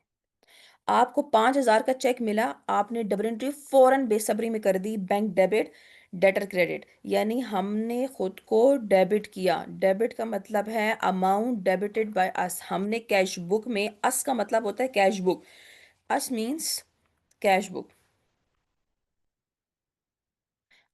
आपको 5,000 का चेक मिला, आपने डबल एंट्री फौरन बेसब्री में कर दी, बैंक डेबिट डेटर क्रेडिट, यानी हमने खुद को डेबिट किया। डेबिट का मतलब है अमाउंट डेबिटेड बाय अस। हमने कैश बुक में, अस का मतलब होता है कैश बुक, अस मींस कैश बुक,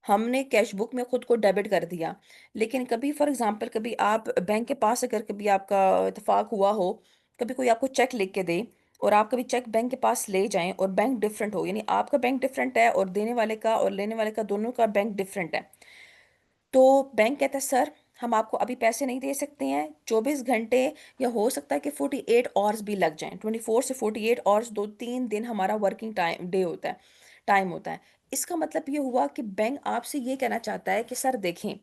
हमने कैश बुक में खुद को डेबिट कर दिया। लेकिन कभी फॉर एग्जांपल कभी आप बैंक के पास, अगर कभी आपका इत्तेफाक हुआ हो, कभी कोई आपको चेक लिख के दे और आप कभी चेक बैंक के पास ले जाएं और बैंक डिफरेंट हो, यानी आपका बैंक डिफरेंट है और देने वाले का और लेने वाले का दोनों का बैंक डिफरेंट है, तो बैंक कहता है सर हम आपको अभी पैसे नहीं दे सकते हैं 24 घंटे, या हो सकता है कि 48 आवर्स भी लग जाएं। 24 से 48 आवर्स, 2-3 दिन हमारा वर्किंग टाइम डे होता है, टाइम होता है। इसका मतलब ये हुआ कि बैंक आपसे ये कहना चाहता है कि सर देखें,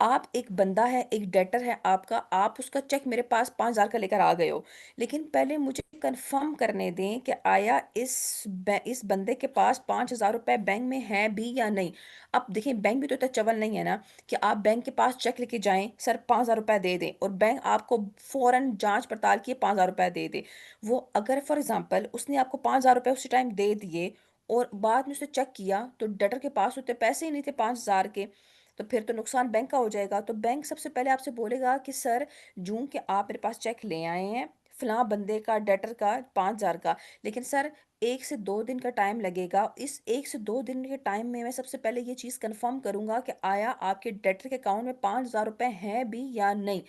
आप एक बंदा है, एक डेटर है आपका, आप उसका चेक मेरे पास 5,000 का लेकर आ गए हो, लेकिन पहले मुझे कंफर्म करने दें कि आया इस बंदे के पास 5,000 रुपए बैंक में है भी या नहीं। अब देखें, बैंक भी तो इतना चवल नहीं है ना कि आप बैंक के पास चेक लेके जाएं, सर 5,000 रुपए दे दें, और बैंक आपको फौरन जांच पड़ताल किए 5,000 रुपए दे दे। वो अगर फॉर एग्जांपल उसने आपको 5,000 रुपए उसी टाइम दे दिए, और बाद में उसने चेक किया तो डेटर के पास उतने पैसे ही नहीं थे 5,000 के, तो फिर तो नुकसान बैंक का हो जाएगा। तो बैंक सबसे पहले आपसे बोलेगा कि सर, जूं के आप मेरे पास चेक ले आए हैं फलां बंदे का, डेटर का, 5,000 का, लेकिन सर 1 से 2 दिन का टाइम लगेगा। इस 1 से 2 दिन के टाइम में मैं सबसे पहले ये चीज़ कंफर्म करूंगा कि आया आपके डेटर के अकाउंट में 5,000 रुपए हैं भी या नहीं।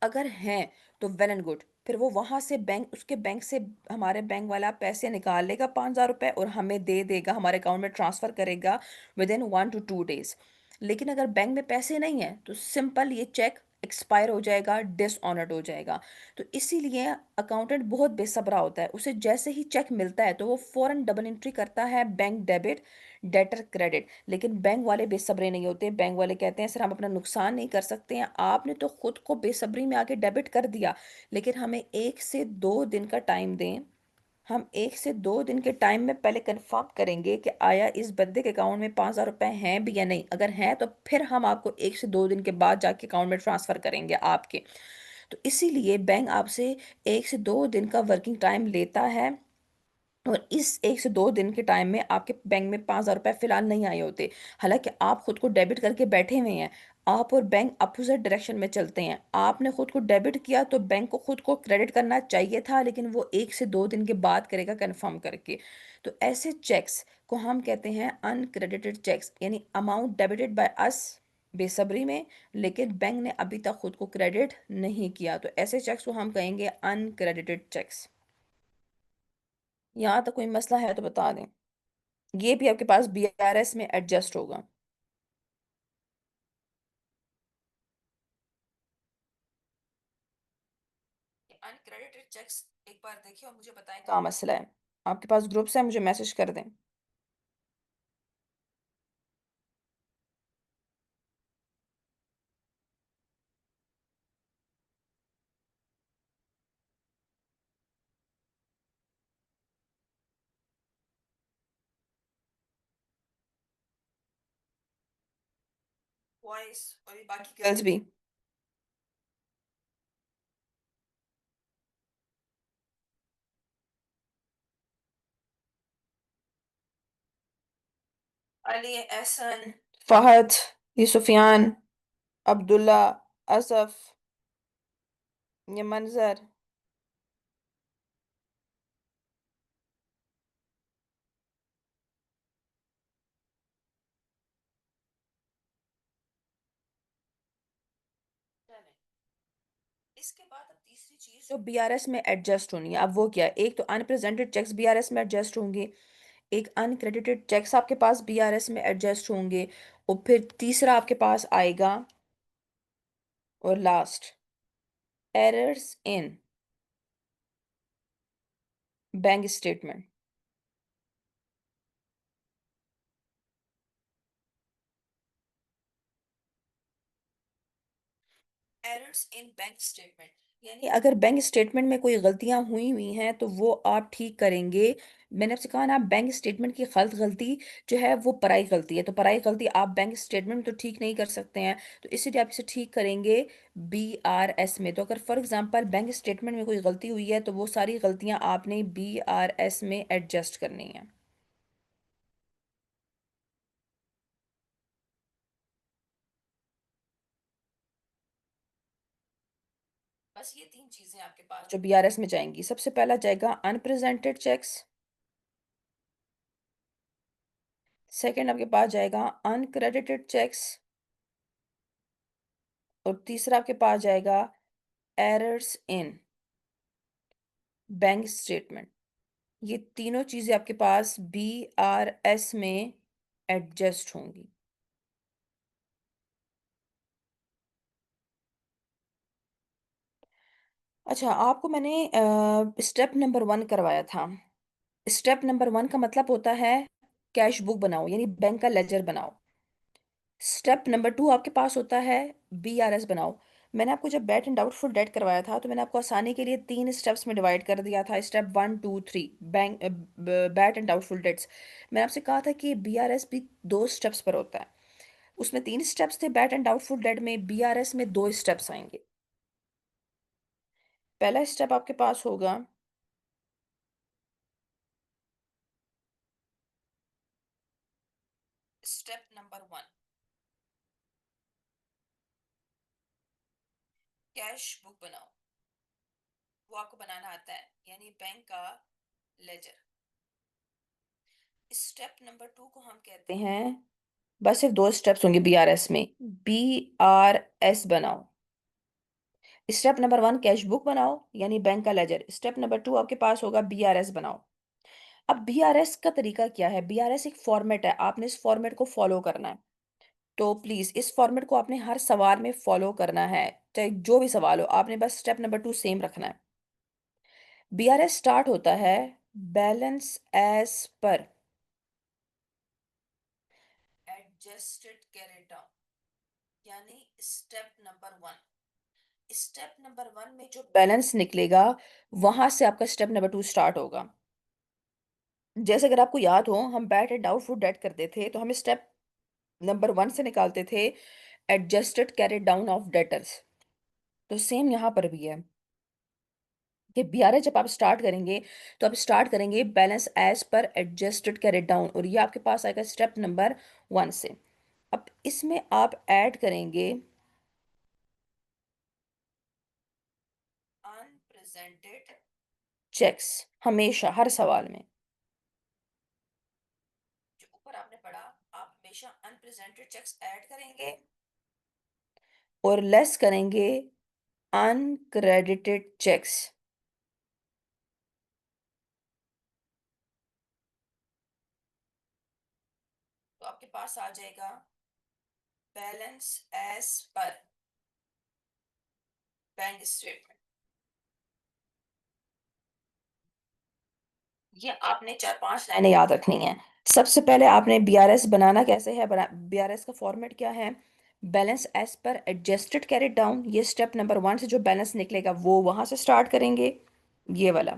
अगर हैं तो वेल एंड गुड, फिर वो वहां से बैंक, उसके बैंक से हमारे बैंक वाला पैसे निकाल लेगा 5,000 रुपए, और हमें दे देगा, हमारे अकाउंट में ट्रांसफर करेगा विद इन 1 to 2 डेज। लेकिन अगर बैंक में पैसे नहीं है तो सिंपल ये चेक एक्सपायर हो जाएगा, डिसऑनर्ड हो जाएगा। तो इसीलिए अकाउंटेंट बहुत बेसब्रा होता है, उसे जैसे ही चेक मिलता है तो वो फौरन डबल एंट्री करता है, बैंक डेबिट, डेटर क्रेडिट। लेकिन बैंक वाले बेसब्रे नहीं होते, बैंक वाले कहते हैं सर हम अपना नुकसान नहीं कर सकते हैं, आपने तो खुद को बेसब्री में आके डेबिट कर दिया, लेकिन हमें 1 से 2 दिन का टाइम दें। हम 1 से 2 दिन के टाइम में पहले कंफर्म करेंगे कि आया इस बंदे के अकाउंट में 5,000 रुपए हैं भी या नहीं। अगर हैं तो फिर हम आपको 1 से 2 दिन के बाद जाके अकाउंट में ट्रांसफर करेंगे आपके। तो इसीलिए बैंक आपसे 1 से 2 दिन का वर्किंग टाइम लेता है, और इस 1 से 2 दिन के टाइम में आपके बैंक में 5,000 रुपए फिलहाल नहीं आए होते। हालांकि आप खुद को डेबिट करके बैठे हुए हैं, आप और बैंक अपोजिट डायरेक्शन में चलते हैं। आपने खुद को डेबिट किया तो बैंक को खुद को क्रेडिट करना चाहिए था, लेकिन वो 1 से 2 दिन के बाद करेगा कंफर्म करके। तो ऐसे चेक्स को हम कहते हैं अनक्रेडिटेड चेक्स, यानी अमाउंट डेबिटेड बाय अस बेसब्री में, लेकिन बैंक ने अभी तक खुद को क्रेडिट नहीं किया, तो ऐसे चेक्स को हम कहेंगे अनक्रेडिटेड चेक्स। यहाँ तक कोई मसला है तो बता दें। ये भी आपके पास बीआरएस में एडजस्ट होगा। अनक्रेडिटेड चेक्स एक बार देखिए और मुझे बताएं क्या मसला है। आपके पास ग्रुप्स है, मुझे मैसेज कर दें। बॉयज और ये बाकी गर्ल्स भी। अली, एहसन, फहद, ये सुफियान, अब्दुल्ला, असफ, ये मंजर। इसके बाद अब तीसरी चीज जो बीआरएस में एडजस्ट होनी है, अब वो क्या है? एक तो अनप्रेजेंटेड चेक्स बीआरएस में एडजस्ट होंगे, एक अनक्रेडिटेड चेक्स आपके पास बीआरएस में एडजस्ट होंगे, और फिर तीसरा आपके पास आएगा, और last, errors in bank statement. Errors in bank statement, यानी अगर बैंक स्टेटमेंट में कोई गलतियां हुई हुई हैं तो वो आप ठीक करेंगे। मैंने आपसे कहा ना, बैंक स्टेटमेंट की गलती जो है वो पराई गलती है, तो पराई गलती आप बैंक स्टेटमेंट तो ठीक नहीं कर सकते हैं, तो इसीलिए आप इसे ठीक करेंगे बीआरएस में। तो अगर फॉर एग्जांपल बैंक स्टेटमेंट में कोई गलती हुई है तो वो सारी गलतियां आपने बीआरएस में एडजस्ट करनी है। बस ये 3 चीजें आपके पास जो बीआरएस में जाएंगी। सबसे पहला जाएगा अनप्रेजेंटेड चेक्स, सेकंड आपके पास जाएगा अनक्रेडिटेड चेक्स, और तीसरा आपके पास जाएगा एरर्स इन बैंक स्टेटमेंट। ये तीनों चीजें आपके पास बीआरएस में एडजस्ट होंगी। अच्छा, आपको मैंने स्टेप नंबर वन करवाया था। स्टेप नंबर वन का मतलब होता है कैश बुक बनाओ, यानी बैंक का लेजर बनाओ। स्टेप नंबर टू आपके पास होता है बीआरएस बनाओ। मैंने आपको जब बैट एंड डाउटफुल डेट करवाया था तो मैंने आपको आसानी के लिए तीन स्टेप्स में डिवाइड कर दिया था, step one two three. Bank bat and doubtful debts. मैंने आपसे कहा था कि बीआरएस भी दो स्टेप्स पर होता है। उसमें तीन स्टेप्स थे, बैट एंड डाउटफुल डेट में बीआरएस में दो स्टेप्स आएंगे। पहला स्टेप आपके पास होगा step number one, cash book बनाओ। वो आपको बनाना आता है, यानी बैंक का लेजर। स्टेप नंबर टू को हम कहते हैं, बस सिर्फ दो स्टेप्स होंगे बीआरएस में, बीआरएस बनाओ। Step number one cash book बनाओ, यानी बैंक का लेजर। स्टेप नंबर टू आपके पास होगा बीआरएस बनाओ। अब बीआरएस का तरीका क्या है? बीआरएस एक फॉर्मेट है, आपने इस फॉर्मेट को फॉलो करना है। तो प्लीज इस फॉर्मेट को आपने हर सवाल में फॉलो करना है, चाहे जो भी सवाल हो, आपने बस स्टेप नंबर टू सेम रखना है। बीआरएस स्टार्ट होता है balance as per adjusted carried down, यानी step number one. Step number one में जो बैलेंस निकलेगा वहां से आपका स्टेप नंबर टू स्टार्ट होगा। जैसे अगर आपको याद हो, हम बैट एंड डाउटफुल डेट करते थे तो हम स्टेप नंबर वन से निकालते थे adjusted carried down of debtors. तो सेम यहाँ पर भी है कि बीआरएस जब आप स्टार्ट करेंगे तो आप स्टार्ट करेंगे balance as per adjusted carried down, और ये आपके पास आएगा स्टेप नंबर वन से। अब इसमें आप ऐड करेंगे अनप्रेजेंटेड चेक्स। हमेशा हर सवाल में जो ऊपर आपने पढ़ा, आप हमेशा अनप्रेजेंटेड चेक्स ऐड करेंगे और लेस करेंगे अनक्रेडिटेड चेक्स। तो आपके पास आ जाएगा balance as per bank statement. ये आपने चार पांच लाइनें याद रखनी है। सबसे पहले आपने बीआरएस बनाना कैसे है, बीआरएस का फॉर्मेट क्या है? Balance as per adjusted carried down, ये स्टेप नंबर वन से जो बैलेंस निकलेगा वो वहां से स्टार्ट करेंगे, ये वाला।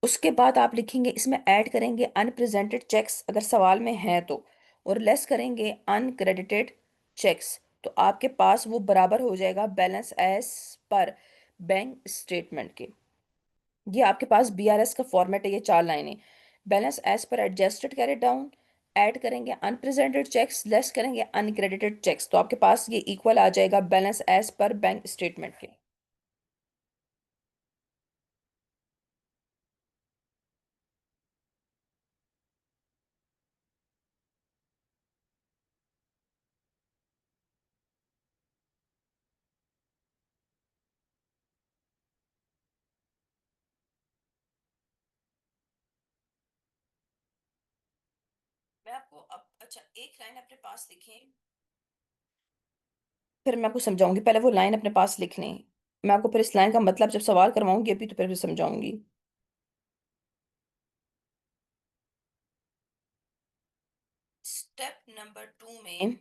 उसके बाद आप लिखेंगे, इसमें ऐड करेंगे अनप्रेजेंटेड चेक्स अगर सवाल में है तो, और लेस करेंगे अनक्रेडिटेड चेक्स। तो आपके पास वो बराबर हो जाएगा balance as per bank statement के। ये आपके पास बीआरएस का फॉर्मेट है, ये चार लाइनें। Balance as per adjusted carried down, add करेंगे अनप्रेजेंटेड चेक्स, लेस करेंगे अनक्रेडिटेड चेक्स, तो आपके पास ये इक्वल आ जाएगा balance as per bank statement के। मैं आपको अब, अच्छा, एक लाइन अपने पास लिखें, फिर मैं आपको समझाऊंगी। पहले वो लाइन अपने पास लिख लें, मैं आपको फिर इस लाइन का मतलब जब सवाल करवाऊंगी अभी तो फिर समझाऊंगी। स्टेप नंबर टू में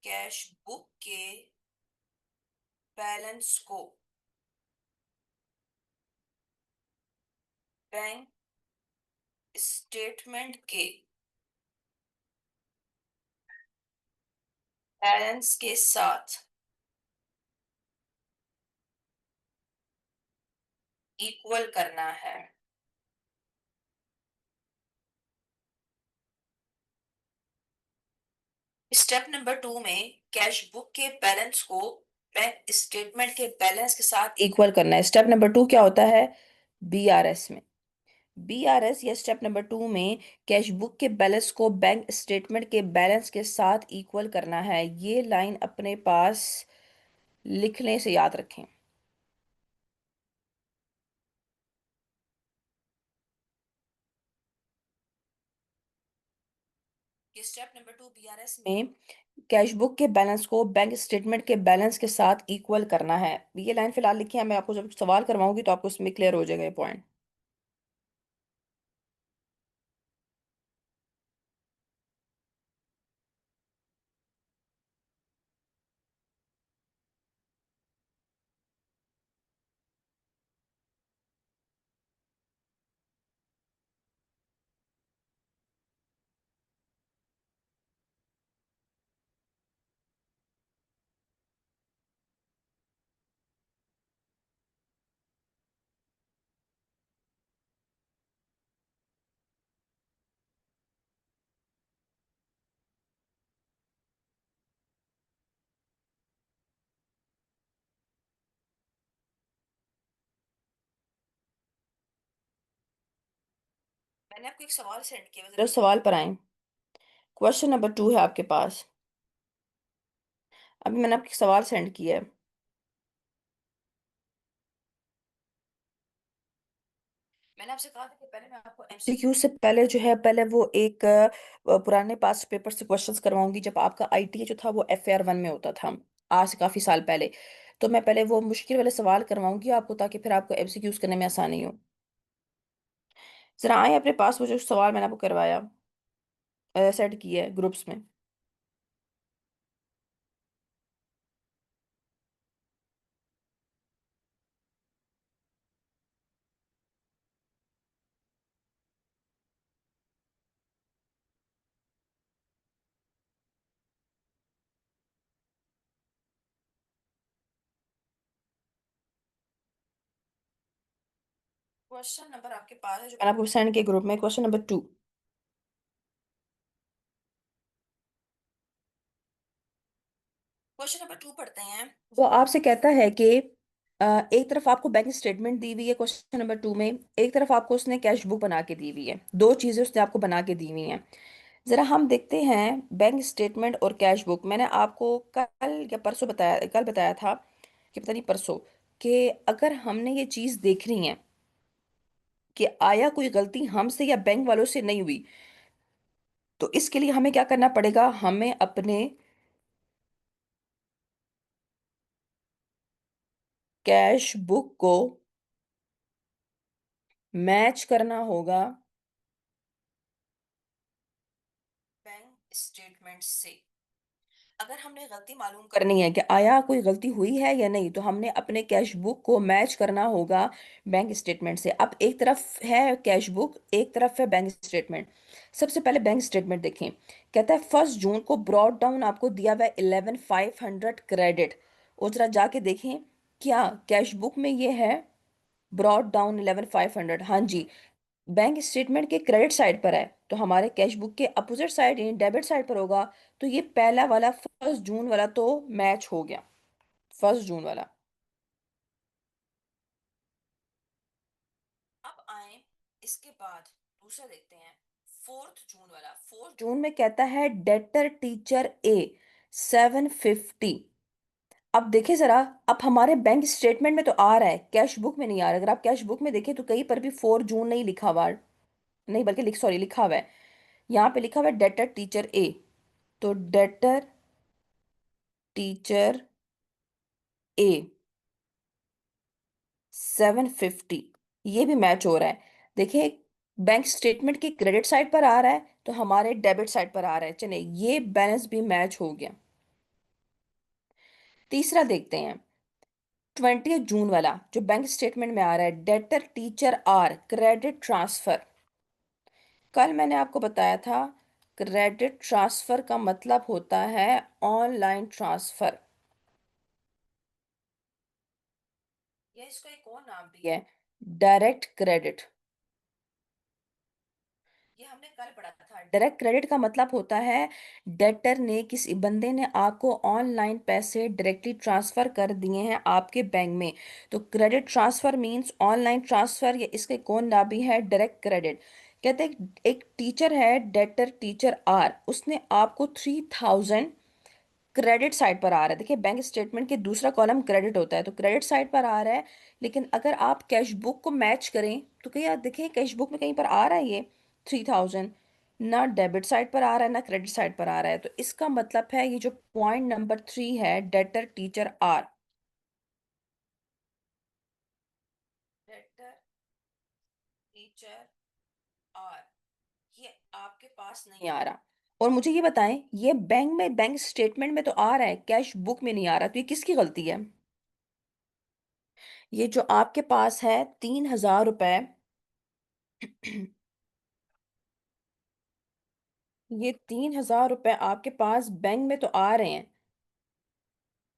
कैश बुक के बैलेंस को बैंक स्टेटमेंट के बैलेंस के साथ इक्वल करना है। स्टेप नंबर टू में कैश बुक के बैलेंस को बैंक स्टेटमेंट के बैलेंस के साथ इक्वल करना है। स्टेप नंबर टू क्या होता है बीआरएस में? बीआरएस या स्टेप नंबर टू में कैश बुक के बैलेंस को बैंक स्टेटमेंट के बैलेंस के साथ इक्वल करना है। ये लाइन अपने पास लिखने से याद रखें। कि स्टेप नंबर 2 बीआरएस में कैश बुक के बैलेंस को बैंक स्टेटमेंट के बैलेंस के साथ इक्वल करना है। ये लाइन फिलहाल लिखी है, मैं आपको जब सवाल करवाऊंगी तो आपको उसमें क्लियर हो जाएगा ये पॉइंट। मैंने आपको एक सवाल सेंड किया, जरा उस सवाल पर आए। क्वेश्चन नंबर 2 है आपके पास। अभी मैंने आपको एक सवाल सेंड किया है। मैंने आपसे कहा था कि पहले मैं आपको एमसीक्यू से पहले जो है, पहले वो एक पुराने पास्ट पेपर से क्वेश्चंस करवाऊंगी, जब आपका आईटीए जो था वो एफएआर 1 में होता था, आज से काफी साल पहले। तो मैं पहले वो मुश्किल वाले सवाल करवाऊंगी आपको, ताकि फिर आपको एमसीक्यूज करने में आसानी हो। जरा आए अपने पास, वो जो सवाल मैंने आपको करवाया, सेट किया है ग्रुप्स में। क्वेश्चन नंबर आपके पास है जो मैंने आपको सेंड किया ग्रुप में, क्वेश्चन नंबर 2। क्वेश्चन नंबर 2 पढ़ते हैं। वो आपसे कहता है कि एक तरफ आपको बैंक स्टेटमेंट दी हुई है क्वेश्चन नंबर 2 में, एक तरफ आपको उसने कैश बुक बना के दी हुई है। दो चीजें उसने आपको बना के दी हुई हैं। जरा हम देखते हैं बैंक स्टेटमेंट और कैश बुक। मैंने आपको कल या परसों बताया, कल बताया था कि पता नहीं परसों, कि अगर हमने ये चीज देखनी है कि आया कोई गलती हमसे या बैंक वालों से नहीं हुई, तो इसके लिए हमें क्या करना पड़ेगा, हमें अपने कैश बुक को मैच करना होगा बैंक स्टेटमेंट से। अगर हमने गलती मालूम करनी है कि आया कोई गलती हुई है या नहीं, तो हमने अपने कैश बुक को मैच करना होगा बैंक स्टेटमेंट से। अब एक तरफ है कैश बुक, एक तरफ है बैंक स्टेटमेंट। सबसे पहले बैंक स्टेटमेंट देखें। कहता है 1 जून को ब्रॉड डाउन आपको दिया हुआ है 11,500 क्रेडिट। और जरा जाके देखें, क्या कैश बुक में ये है ब्रॉड डाउन 11,500? हाँ जी। बैंक स्टेटमेंट के क्रेडिट साइड पर है, तो हमारे कैश बुक के अपोजिट साइड यानी डेबिट साइड पर होगा। तो ये पहला वाला 1 जून वाला तो मैच हो गया, 1 जून वाला। अब आए इसके बाद दूसरा देखते हैं, 4 जून वाला। 4 जून में कहता है डेटर टीचर ए 750। अब देखें जरा, अब हमारे बैंक स्टेटमेंट में तो आ रहा है, कैश बुक में नहीं आ रहा। अगर आप कैश बुक में देखें तो कहीं पर भी 4 जून नहीं लिखा हुआ, नहीं बल्कि सॉरी लिखा हुआ है, यहाँ पे लिखा हुआ है डेटर टीचर ए। तो डेटर टीचर ए 750, ये भी मैच हो रहा है। देखिए, बैंक स्टेटमेंट की क्रेडिट साइड पर आ रहा है, तो हमारे डेबिट साइड पर आ रहा है। चलिए, ये बैलेंस भी मैच हो गया। तीसरा देखते हैं, 20 जून वाला जो बैंक स्टेटमेंट में आ रहा है, debtor teacher are credit transfer. कल मैंने आपको बताया था, क्रेडिट ट्रांसफर का मतलब होता है ऑनलाइन ट्रांसफर, या इसको एक और नाम भी है, डायरेक्ट क्रेडिट। ये हमने कल पढ़ा था। डायरेक्ट क्रेडिट का मतलब होता है डेटर ने, किसी बंदे ने आपको ऑनलाइन पैसे डायरेक्टली ट्रांसफर कर दिए हैं आपके बैंक में। तो credit transfer means online transfer, या इसके कौन ना भी है डायरेक्ट क्रेडिट। कहते हैं एक टीचर है डेटर टीचर आर, उसने आपको 3,000 क्रेडिट साइड पर आ रहा है। देखिए, बैंक स्टेटमेंट के दूसरा कॉलम क्रेडिट होता है, तो क्रेडिट साइड पर आ रहा है। लेकिन अगर आप कैश बुक को मैच करें तो क्या देखिए, कैश बुक में कहीं पर आ रहा है ये 3,000, ना डेबिट साइड पर आ रहा है ना क्रेडिट साइड पर आ रहा है, तो इसका मतलब है ये जो पॉइंट नंबर 3 है, debtor teacher are, debtor teacher are, ये आपके पास नहीं आ रहा। और मुझे ये बताएं, ये बैंक में बैंक स्टेटमेंट में तो आ रहा है, कैश बुक में नहीं आ रहा, तो ये किसकी गलती है? ये जो आपके पास है 3,000 रुपए, ये 3,000 रुपए आपके पास बैंक में तो आ रहे हैं,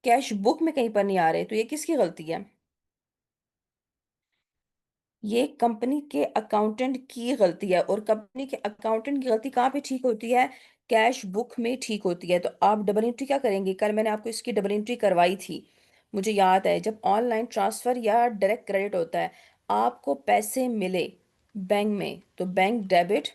कैश बुक में कहीं पर नहीं आ रहे, तो ये किसकी गलती है? ये कंपनी के अकाउंटेंट की गलती है। और कंपनी के अकाउंटेंट की गलती कहाँ पे ठीक होती है? कैश बुक में ठीक होती है। तो आप डबल एंट्री क्या करेंगे? कल मैंने आपको इसकी डबल एंट्री करवाई थी, मुझे याद है। जब ऑनलाइन ट्रांसफर या डायरेक्ट क्रेडिट होता है, आपको पैसे मिले बैंक में, तो बैंक डेबिट,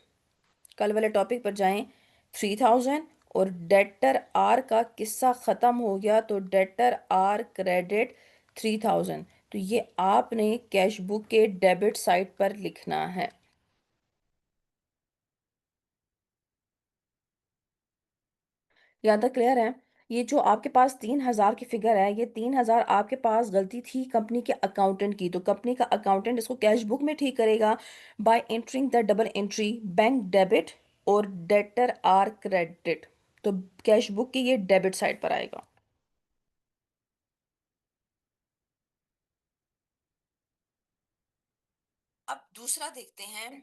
कल वाले टॉपिक पर जाएं, 3,000, और डेटर आर का किस्सा खत्म हो गया तो डेटर आर क्रेडिट 3,000। तो ये आपने कैश बुक के डेबिट साइड पर लिखना है। यहाँ तक क्लियर है? ये जो आपके पास 3,000 की फिगर है, ये 3,000 आपके पास गलती थी कंपनी के अकाउंटेंट की, तो कंपनी का अकाउंटेंट इसको कैश बुक में ठीक करेगा bye entering the double entry bank debit और डेटर आर क्रेडिट। तो कैश बुक की ये डेबिट साइड पर आएगा। अब दूसरा देखते हैं,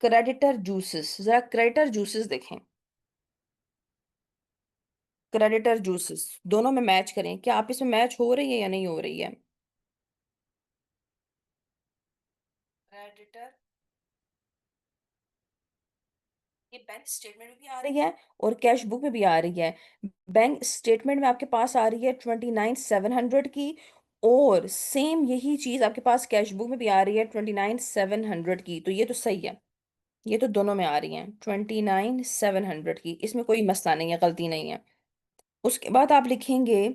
क्रेडिटर जूसेस। जरा क्रेडिटर जूसेस देखें, क्रेडिटर जूसेस दोनों में मैच करें, क्या आप इसमें मैच हो रही है या नहीं हो रही है? क्रेडिटर, ये बैंक स्टेटमेंट में भी आ रही है और कैश बुक में भी आ रही है। बैंक स्टेटमेंट में आपके पास आ रही है 29,700 की, और सेम यही चीज आपके पास कैश बुक में भी आ रही है 29,700 की, तो ये तो सही है। ये तो दोनों में आ रही है 29,700 की, इसमें कोई मसला नहीं है, गलती नहीं है। उसके बाद आप लिखेंगे,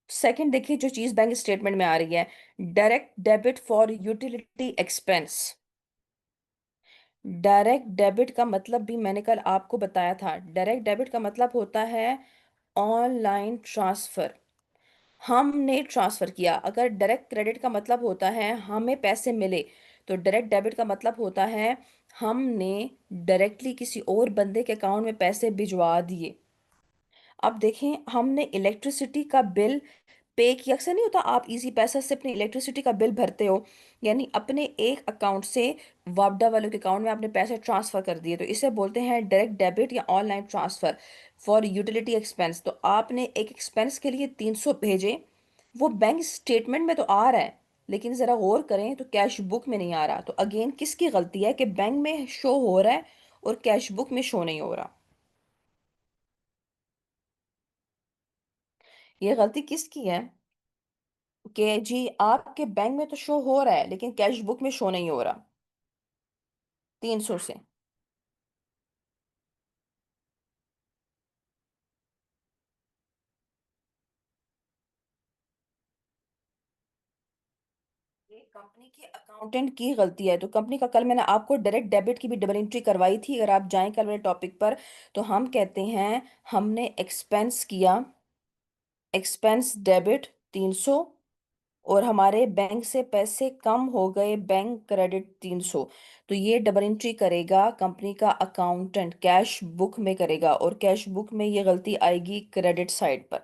सेकंड देखिए जो चीज बैंक स्टेटमेंट में आ रही है, direct debit for utility expense. Direct debit का मतलब भी मैंने कल आपको बताया था, डायरेक्ट डेबिट का मतलब होता है ऑनलाइन ट्रांसफर, हमने ट्रांसफर किया। अगर डायरेक्ट क्रेडिट का मतलब होता है हमें पैसे मिले, तो डायरेक्ट डेबिट का मतलब होता है हमने डायरेक्टली किसी और बंदे के अकाउंट में पैसे भिजवा दिए। अब देखें, हमने इलेक्ट्रिसिटी का बिल पे किया, अक्सर नहीं होता आप इजी पैसा से अपने इलेक्ट्रिसिटी का बिल भरते हो, यानी अपने एक अकाउंट से वापडा वालों के अकाउंट में आपने पैसे ट्रांसफर कर दिए, तो इसे बोलते हैं डायरेक्ट डेबिट या online transfer for utility expense. तो आपने एक एक्सपेंस के लिए 300 भेजे, वो बैंक स्टेटमेंट में तो आ रहा है, लेकिन ज़रा गौर करें तो कैश बुक में नहीं आ रहा। तो अगेन किसकी गलती है कि बैंक में शो हो रहा है और कैश बुक में शो नहीं हो रहा? ये गलती किसकी है? कि जी आपके बैंक में तो शो हो रहा है लेकिन कैश बुक में शो नहीं हो रहा, 300 से। ये कंपनी के अकाउंटेंट की गलती है। तो कंपनी का, कल मैंने आपको डायरेक्ट डेबिट की भी डबल एंट्री करवाई थी, अगर आप जाएं कल वाले टॉपिक पर, तो हम कहते हैं हमने एक्सपेंस किया, एक्सपेंस डेबिट 300, और हमारे बैंक से पैसे कम हो गए, बैंक क्रेडिट 300। तो ये डबल एंट्री करेगा कंपनी का अकाउंटेंट, कैश बुक में करेगा, और कैश बुक में ये गलती आएगी क्रेडिट साइड पर।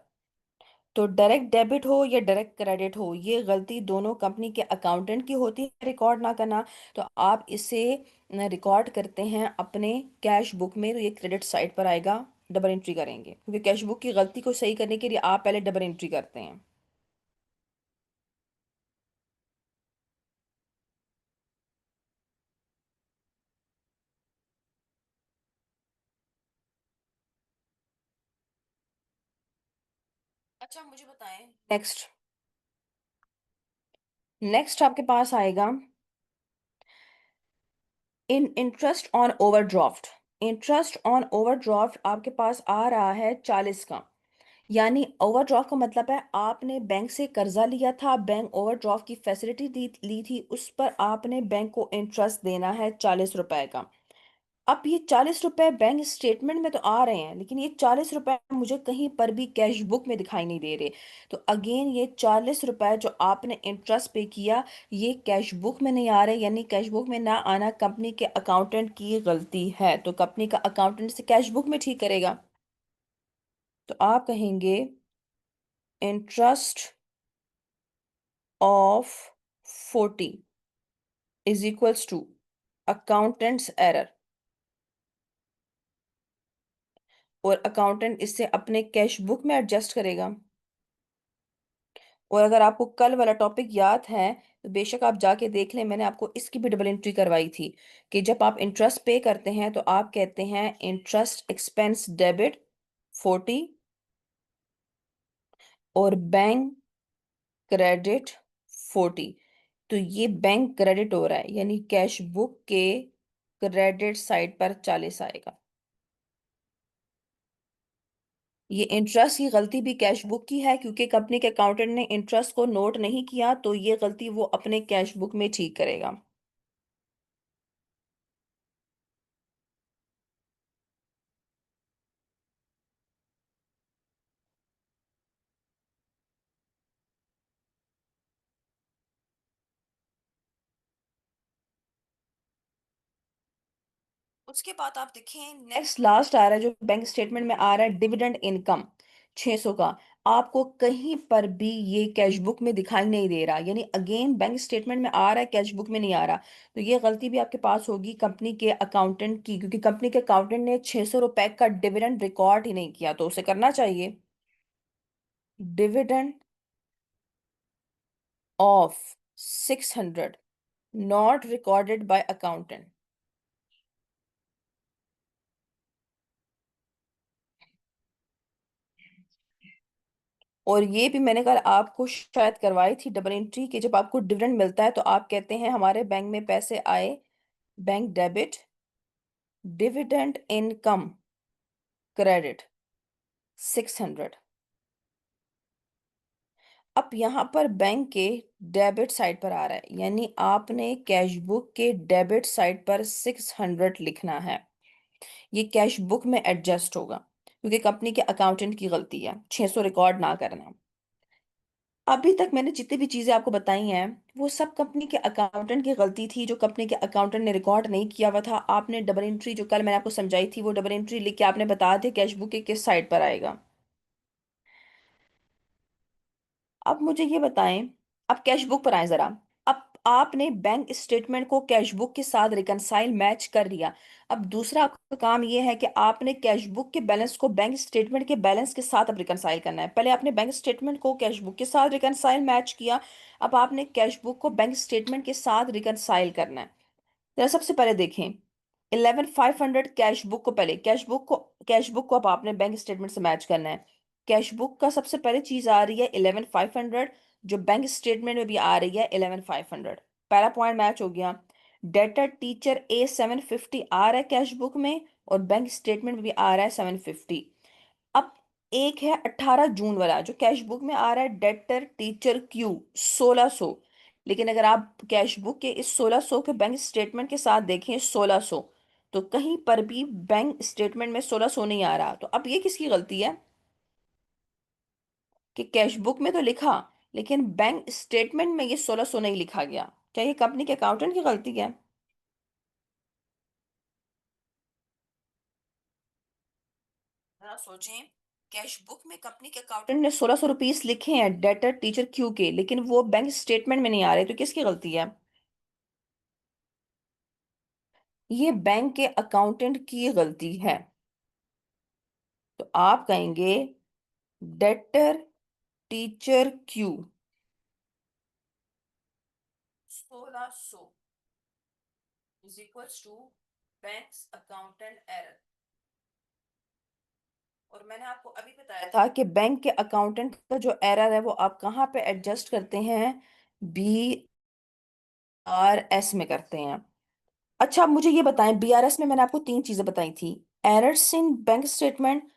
तो डायरेक्ट डेबिट हो या डायरेक्ट क्रेडिट हो, ये गलती दोनों कंपनी के अकाउंटेंट की होती है रिकॉर्ड ना करना। तो आप इसे रिकॉर्ड करते हैं अपने कैश बुक में, तो ये क्रेडिट साइड पर आएगा, डबल एंट्री करेंगे, क्योंकि कैश बुक की गलती को सही करने के लिए आप पहले डबल एंट्री करते हैं। अच्छा मुझे बताएं, नेक्स्ट, नेक्स्ट आपके पास आएगा इन interest on overdraft. Interest on overdraft आपके पास आ रहा है 40 का, यानी ओवरड्राफ्ट का मतलब है आपने बैंक से कर्जा लिया था, बैंक ओवरड्राफ्ट की फैसिलिटी दी ली थी, उस पर आपने बैंक को इंटरेस्ट देना है 40 रुपए का। अब ये 40 रुपए बैंक स्टेटमेंट में तो आ रहे हैं, लेकिन ये 40 रुपए मुझे कहीं पर भी कैश बुक में दिखाई नहीं दे रहे। तो अगेन ये 40 रुपए जो आपने इंटरेस्ट पे किया, ये कैश बुक में नहीं आ रहे, यानी कैश बुक में ना आना कंपनी के अकाउंटेंट की गलती है। तो कंपनी का अकाउंटेंट से कैश बुक में ठीक करेगा। तो आप कहेंगे interest of 40 is equals to accountant's error, और अकाउंटेंट इससे अपने कैश बुक में एडजस्ट करेगा। और अगर आपको कल वाला टॉपिक याद है तो बेशक आप जाके देख लें, मैंने आपको इसकी भी डबल एंट्री करवाई थी कि जब आप इंटरेस्ट पे करते हैं तो आप कहते हैं इंटरेस्ट एक्सपेंस डेबिट 40 और बैंक क्रेडिट 40। तो ये बैंक क्रेडिट हो रहा है, यानी कैश बुक के क्रेडिट साइड पर 40 आएगा। ये इंटरेस्ट की गलती भी कैश बुक की है, क्योंकि कंपनी के अकाउंटेंट ने इंटरेस्ट को नोट नहीं किया, तो ये गलती वो अपने कैश बुक में ठीक करेगा। उसके बाद आप देखें नेक्स्ट लास्ट आ रहा है जो बैंक स्टेटमेंट में आ रहा है, डिविडेंड इनकम 600 का। आपको कहीं पर भी ये कैश बुक में दिखाई नहीं दे रहा, यानी अगेन बैंक स्टेटमेंट में आ रहा है, कैश बुक में नहीं आ रहा। तो ये गलती भी आपके पास होगी कंपनी के अकाउंटेंट की, क्योंकि कंपनी के अकाउंटेंट ने 600 रुपए का डिविडेंड रिकॉर्ड ही नहीं किया, तो उसे करना चाहिए dividend of 600 not recorded by accountant. और ये भी मैंने कल आपको शायद करवाई थी डबल एंट्री कि जब आपको डिविडेंड मिलता है तो आप कहते हैं हमारे बैंक में पैसे आए, bank debit, dividend income credit 600। अब यहाँ पर बैंक के डेबिट साइड पर आ रहा है, यानी आपने कैश बुक के डेबिट साइड पर 600 लिखना है। ये कैश बुक में एडजस्ट होगा, क्योंकि कंपनी के अकाउंटेंट की गलती है 600 रिकॉर्ड ना करना। अभी तक मैंने जितनी भी चीजें आपको बताई हैं वो सब कंपनी के अकाउंटेंट की गलती थी, जो कंपनी के अकाउंटेंट ने रिकॉर्ड नहीं किया हुआ था। आपने डबल एंट्री जो कल मैंने आपको समझाई थी वो डबल एंट्री लिख के आपने बता दिया कैश बुक के किस साइड पर आएगा। अब मुझे ये बताएं, अब कैश बुक पर आए जरा। अब आपने बैंक स्टेटमेंट को कैश बुक के साथ रिकनसाइल मैच कर लिया। अब दूसरा आपका काम ये है कि आपने कैश बुक के बैलेंस को बैंक स्टेटमेंट के बैलेंस के साथ अब रिकनसाइल करना है। पहले आपने बैंक स्टेटमेंट को कैश बुक के साथ रिकनसाइल मैच किया, अब आपने कैश बुक को बैंक स्टेटमेंट के साथ रिकनसाइल करना है। जरा सबसे पहले देखें 11,500 कैश बुक को अब आपने बैंक स्टेटमेंट से मैच करना है। कैश बुक का सबसे पहले चीज आ रही है 11,500, जो बैंक स्टेटमेंट में भी आ रही है 11,500। पहला पॉइंट मैच हो गया। डेटर टीचर A750 आ रहा है कैश बुक में, और बैंक स्टेटमेंट में भी आ रहा है 750। अब एक है 18 जून वाला जो कैश बुक में आ रहा है, डेटर टीचर Q 1600। लेकिन अगर आप कैश बुक के इस 1600 के बैंक स्टेटमेंट के साथ देखें 1600, तो कहीं पर भी बैंक स्टेटमेंट में 1600 नहीं आ रहा। तो अब ये किसकी गलती है कि कैश बुक में तो लिखा, लेकिन बैंक स्टेटमेंट में ये 1600 नहीं लिखा गया? क्या ये कंपनी के अकाउंटेंट की गलती है? जरा सोचें, कैश बुक में कंपनी के अकाउंटेंट ने 1600 रुपीस लिखे हैं डेटर टीचर क्यू के, लेकिन वो बैंक स्टेटमेंट में नहीं आ रहे, तो किसकी गलती है? ये बैंक के अकाउंटेंट की गलती है। तो आप कहेंगे debtor teacher Q 1600 is equals to bank accountant error. और मैंने आपको अभी बताया था कि बैंक के अकाउंटेंट का जो एरर है वो आप कहाँ पे एडजस्ट करते हैं, BRS में करते हैं। अच्छा, अब मुझे ये बताएं, BRS में मैंने आपको तीन चीजें बताई थी। Errors in bank statement,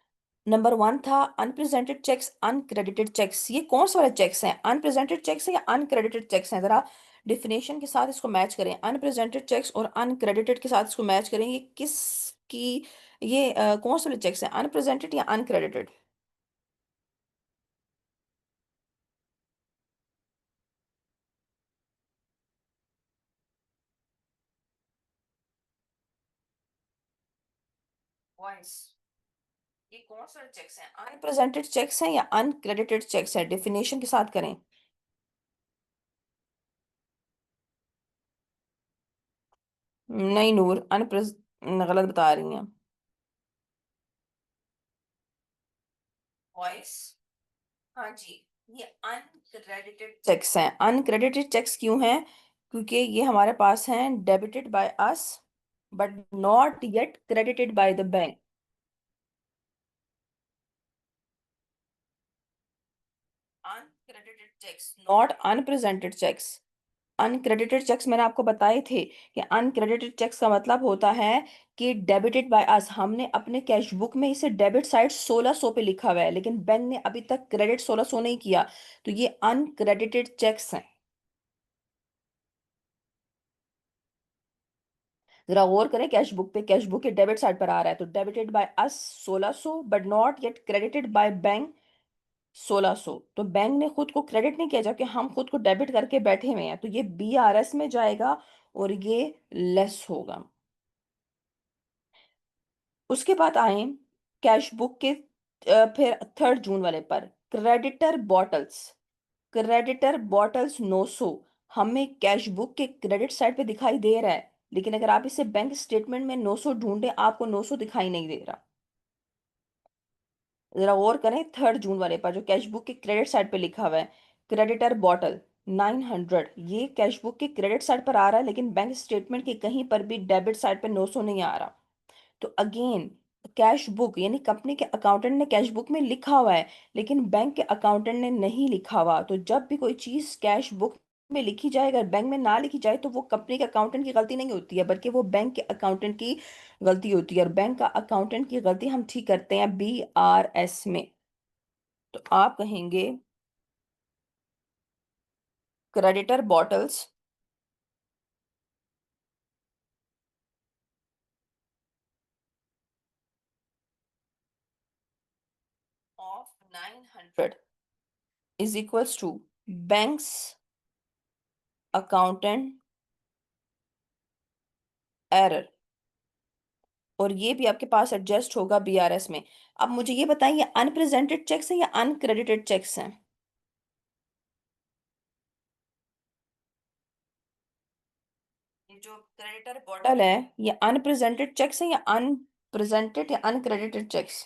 number one था अनप्रेजेंटेड चेक्स, अनक्रेडिटेड चेक्स। ये कौन से वाले चेक्स हैं, अनप्रेजेंटेड चेक्स हैं या अनक्रेडिटेड चेक्स हैं? जरा डिफिनेशन के साथ इसको मैच करें, अनप्रेजेंटेड चेक्स और अनक्रेडिटेड के साथ इसको मैच करें। ये किस की, ये कौन से चेक्स हैं, अनप्रेजेंटेड या अनक्रेडिटेड? वॉइस, ये कौन से चेक्स हैं, अनप्रेजेंटेड चेक्स हैं या अनक्रेडिटेड चेक्स हैं? डेफिनेशन के साथ करें। नहीं नूर, अनप्रेज गलत बता रही हैं। वॉइस, हाँ जी, ये अनक्रेडिटेड चेक्स हैं। अनक्रेडिटेड चेक्स क्यों हैं? क्योंकि ये हमारे पास हैं debited by us but not yet credited by the bank. Uncredited cheques, not unpresented cheques. Uncredited cheques मैंने आपको बताए थे कि अनक्रेडिटेड चेक्स का मतलब होता है कि डेबिटेड बाय अस, हमने अपने कैश बुक में इसे डेबिट साइड 1600 पे लिखा हुआ है, लेकिन बैंक ने अभी तक क्रेडिट 1600 नहीं किया, तो ये अनक्रेडिटेड चेक्स हैं। जरा गौर करें कैश बुक पे, कैश बुक के डेबिट साइड पर आ रहा है तो debited by us 1600 but not yet credited by bank 1600, तो बैंक ने खुद को क्रेडिट नहीं किया जबकि हम खुद को डेबिट करके बैठे हुए हैं, तो ये बीआरएस में जाएगा और ये लेस होगा। उसके बाद आए कैश बुक के फिर 3 जून वाले पर, क्रेडिटर बॉटल्स, क्रेडिटर बॉटल्स 900 हमें कैश बुक के क्रेडिट साइड पे दिखाई दे रहा है, लेकिन अगर आप इसे बैंक स्टेटमेंट में 900 ढूंढे आपको 900 दिखाई नहीं दे रहा। जरा गौर करें 3 जून वाले पर जो कैश बुक के क्रेडिट साइड पे लिखा हुआ है, क्रेडिटर बॉटल 900, ये कैश बुक के क्रेडिट साइड पर आ रहा है लेकिन बैंक स्टेटमेंट के कहीं पर भी डेबिट साइड पे 900 नहीं आ रहा। तो अगेन कैश बुक यानी कंपनी के अकाउंटेंट ने कैश बुक में लिखा हुआ है लेकिन बैंक के अकाउंटेंट ने नहीं लिखा हुआ, तो जब भी कोई चीज कैश बुक में लिखी जाए अगर बैंक में ना लिखी जाए तो वो कंपनी के अकाउंटेंट की गलती नहीं होती है बल्कि वो बैंक के अकाउंटेंट की गलती होती है, और बैंक का अकाउंटेंट की गलती हम ठीक करते हैं बीआरएस में। तो आप कहेंगे creditor bottles of 900 is equals to bank's accountant error, और ये भी आपके पास एडजस्ट होगा बीआरएस में। अब मुझे ये बताइए अनप्रेजेंटेड चेक्स हैं या अनक्रेडिटेड चेक्स हैं? ये जो क्रेडिटर पोर्टल है, ये अनप्रेजेंटेड चेक्स हैं या अनप्रेजेंटेड या अनक्रेडिटेड चेक्स?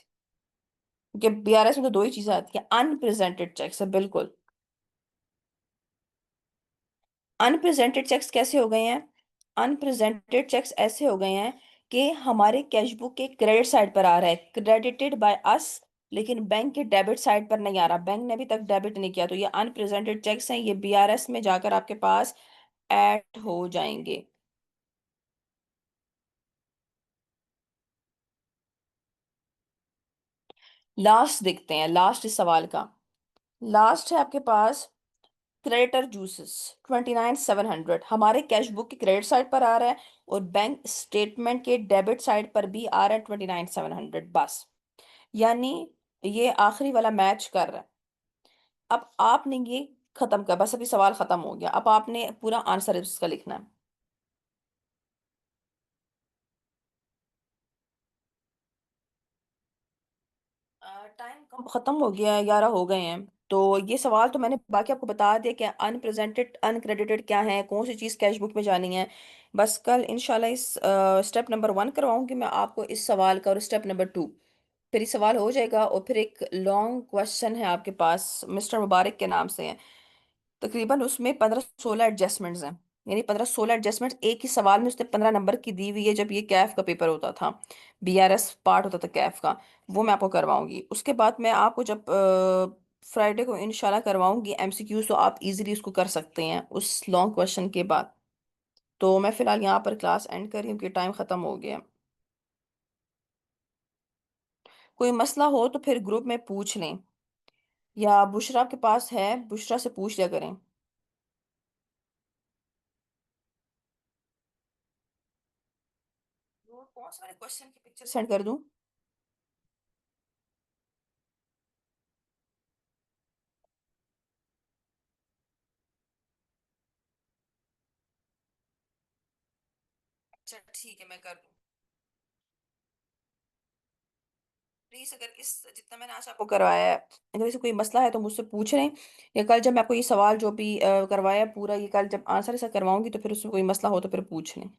क्योंकि बीआरएस में तो दो ही चीजें आती हैं, अनप्रेजेंटेड चेक्स है बिल्कुल। अनप्रेजेंटेड चेक्स कैसे हो गए हैं? अनप्रेजेंटेड चेक्स ऐसे हो गए हैं कि हमारे कैश बुक के क्रेडिट साइड पर आ रहा है क्रेडिटेड बाय अस, लेकिन बैंक के डेबिट साइड पर नहीं आ रहा, बैंक ने अभी तक डेबिट नहीं किया, तो ये अनप्रेजेंटेड चेक्स हैं, ये बीआरएस में जाकर आपके पास ऐड हो जाएंगे। लास्ट देखते हैं, लास्ट इस सवाल का, लास्ट है आपके पास क्रेडिटर जूसेस 29,700 हमारे कैश बुक के क्रेडिट साइड पर आ रहा है और बैंक स्टेटमेंट के डेबिट साइड पर भी आ रहा है 29,700 बस, यानी ये आखिरी वाला मैच कर रहा है। अब आपने ये खत्म कर, बस अभी सवाल खत्म हो गया, अब आपने पूरा आंसर इसका लिखना है। टाइम कम खत्म हो गया है, 11 हो गए हैं। तो ये सवाल तो मैंने बाकी आपको बता दिया कि अनप्रेजेंटेड अनक्रेडिटेड क्या है, कौन सी चीज़ कैश बुक में जानी है। बस कल इंशाल्लाह इस स्टेप नंबर 1 करवाऊंगी मैं आपको इस सवाल का, और स्टेप नंबर 2 फिर ये सवाल हो जाएगा, और फिर एक लॉन्ग क्वेश्चन है आपके पास मिस्टर मुबारक के नाम से है, तकरीबन उसमें 15-16 एडजस्टमेंट्स हैं, यानी 15-16 एडजस्टमेंट्स एक ही सवाल में उसने 15 नंबर की दी हुई है, जब ये कैफ का पेपर होता था, बीआरएस पार्ट होता था कैफ का, वो मैं आपको करवाऊंगी। उसके बाद मैं आपको जब फ्राइडे को इंशाल्लाह करवाऊंगी एमसीक्यूज, तो आप इजीली उसको कर सकते हैं उस लॉन्ग क्वेश्चन के बाद। तो मैं फिलहाल यहाँ पर क्लास एंड कर रही हूँ क्योंकि टाइम ख़त्म हो गया। कोई मसला हो तो फिर ग्रुप में पूछ लें, या बुशरा के पास है, बुशरा से पूछ लिया करें। वो कौन से वाले क्वेश्चन की पिक्चर सेंड कर दूं? अच्छा ठीक है, मैं कर दूं। प्लीज, अगर इस जितना मैंने आज आपको करवाया है, अगर इसे कोई मसला है तो मुझसे पूछ लें, या कल जब मैं आपको ये सवाल जो भी करवाया है पूरा, ये कल जब आंसर ऐसा करवाऊंगी तो फिर उसमें कोई मसला हो तो फिर पूछ लें।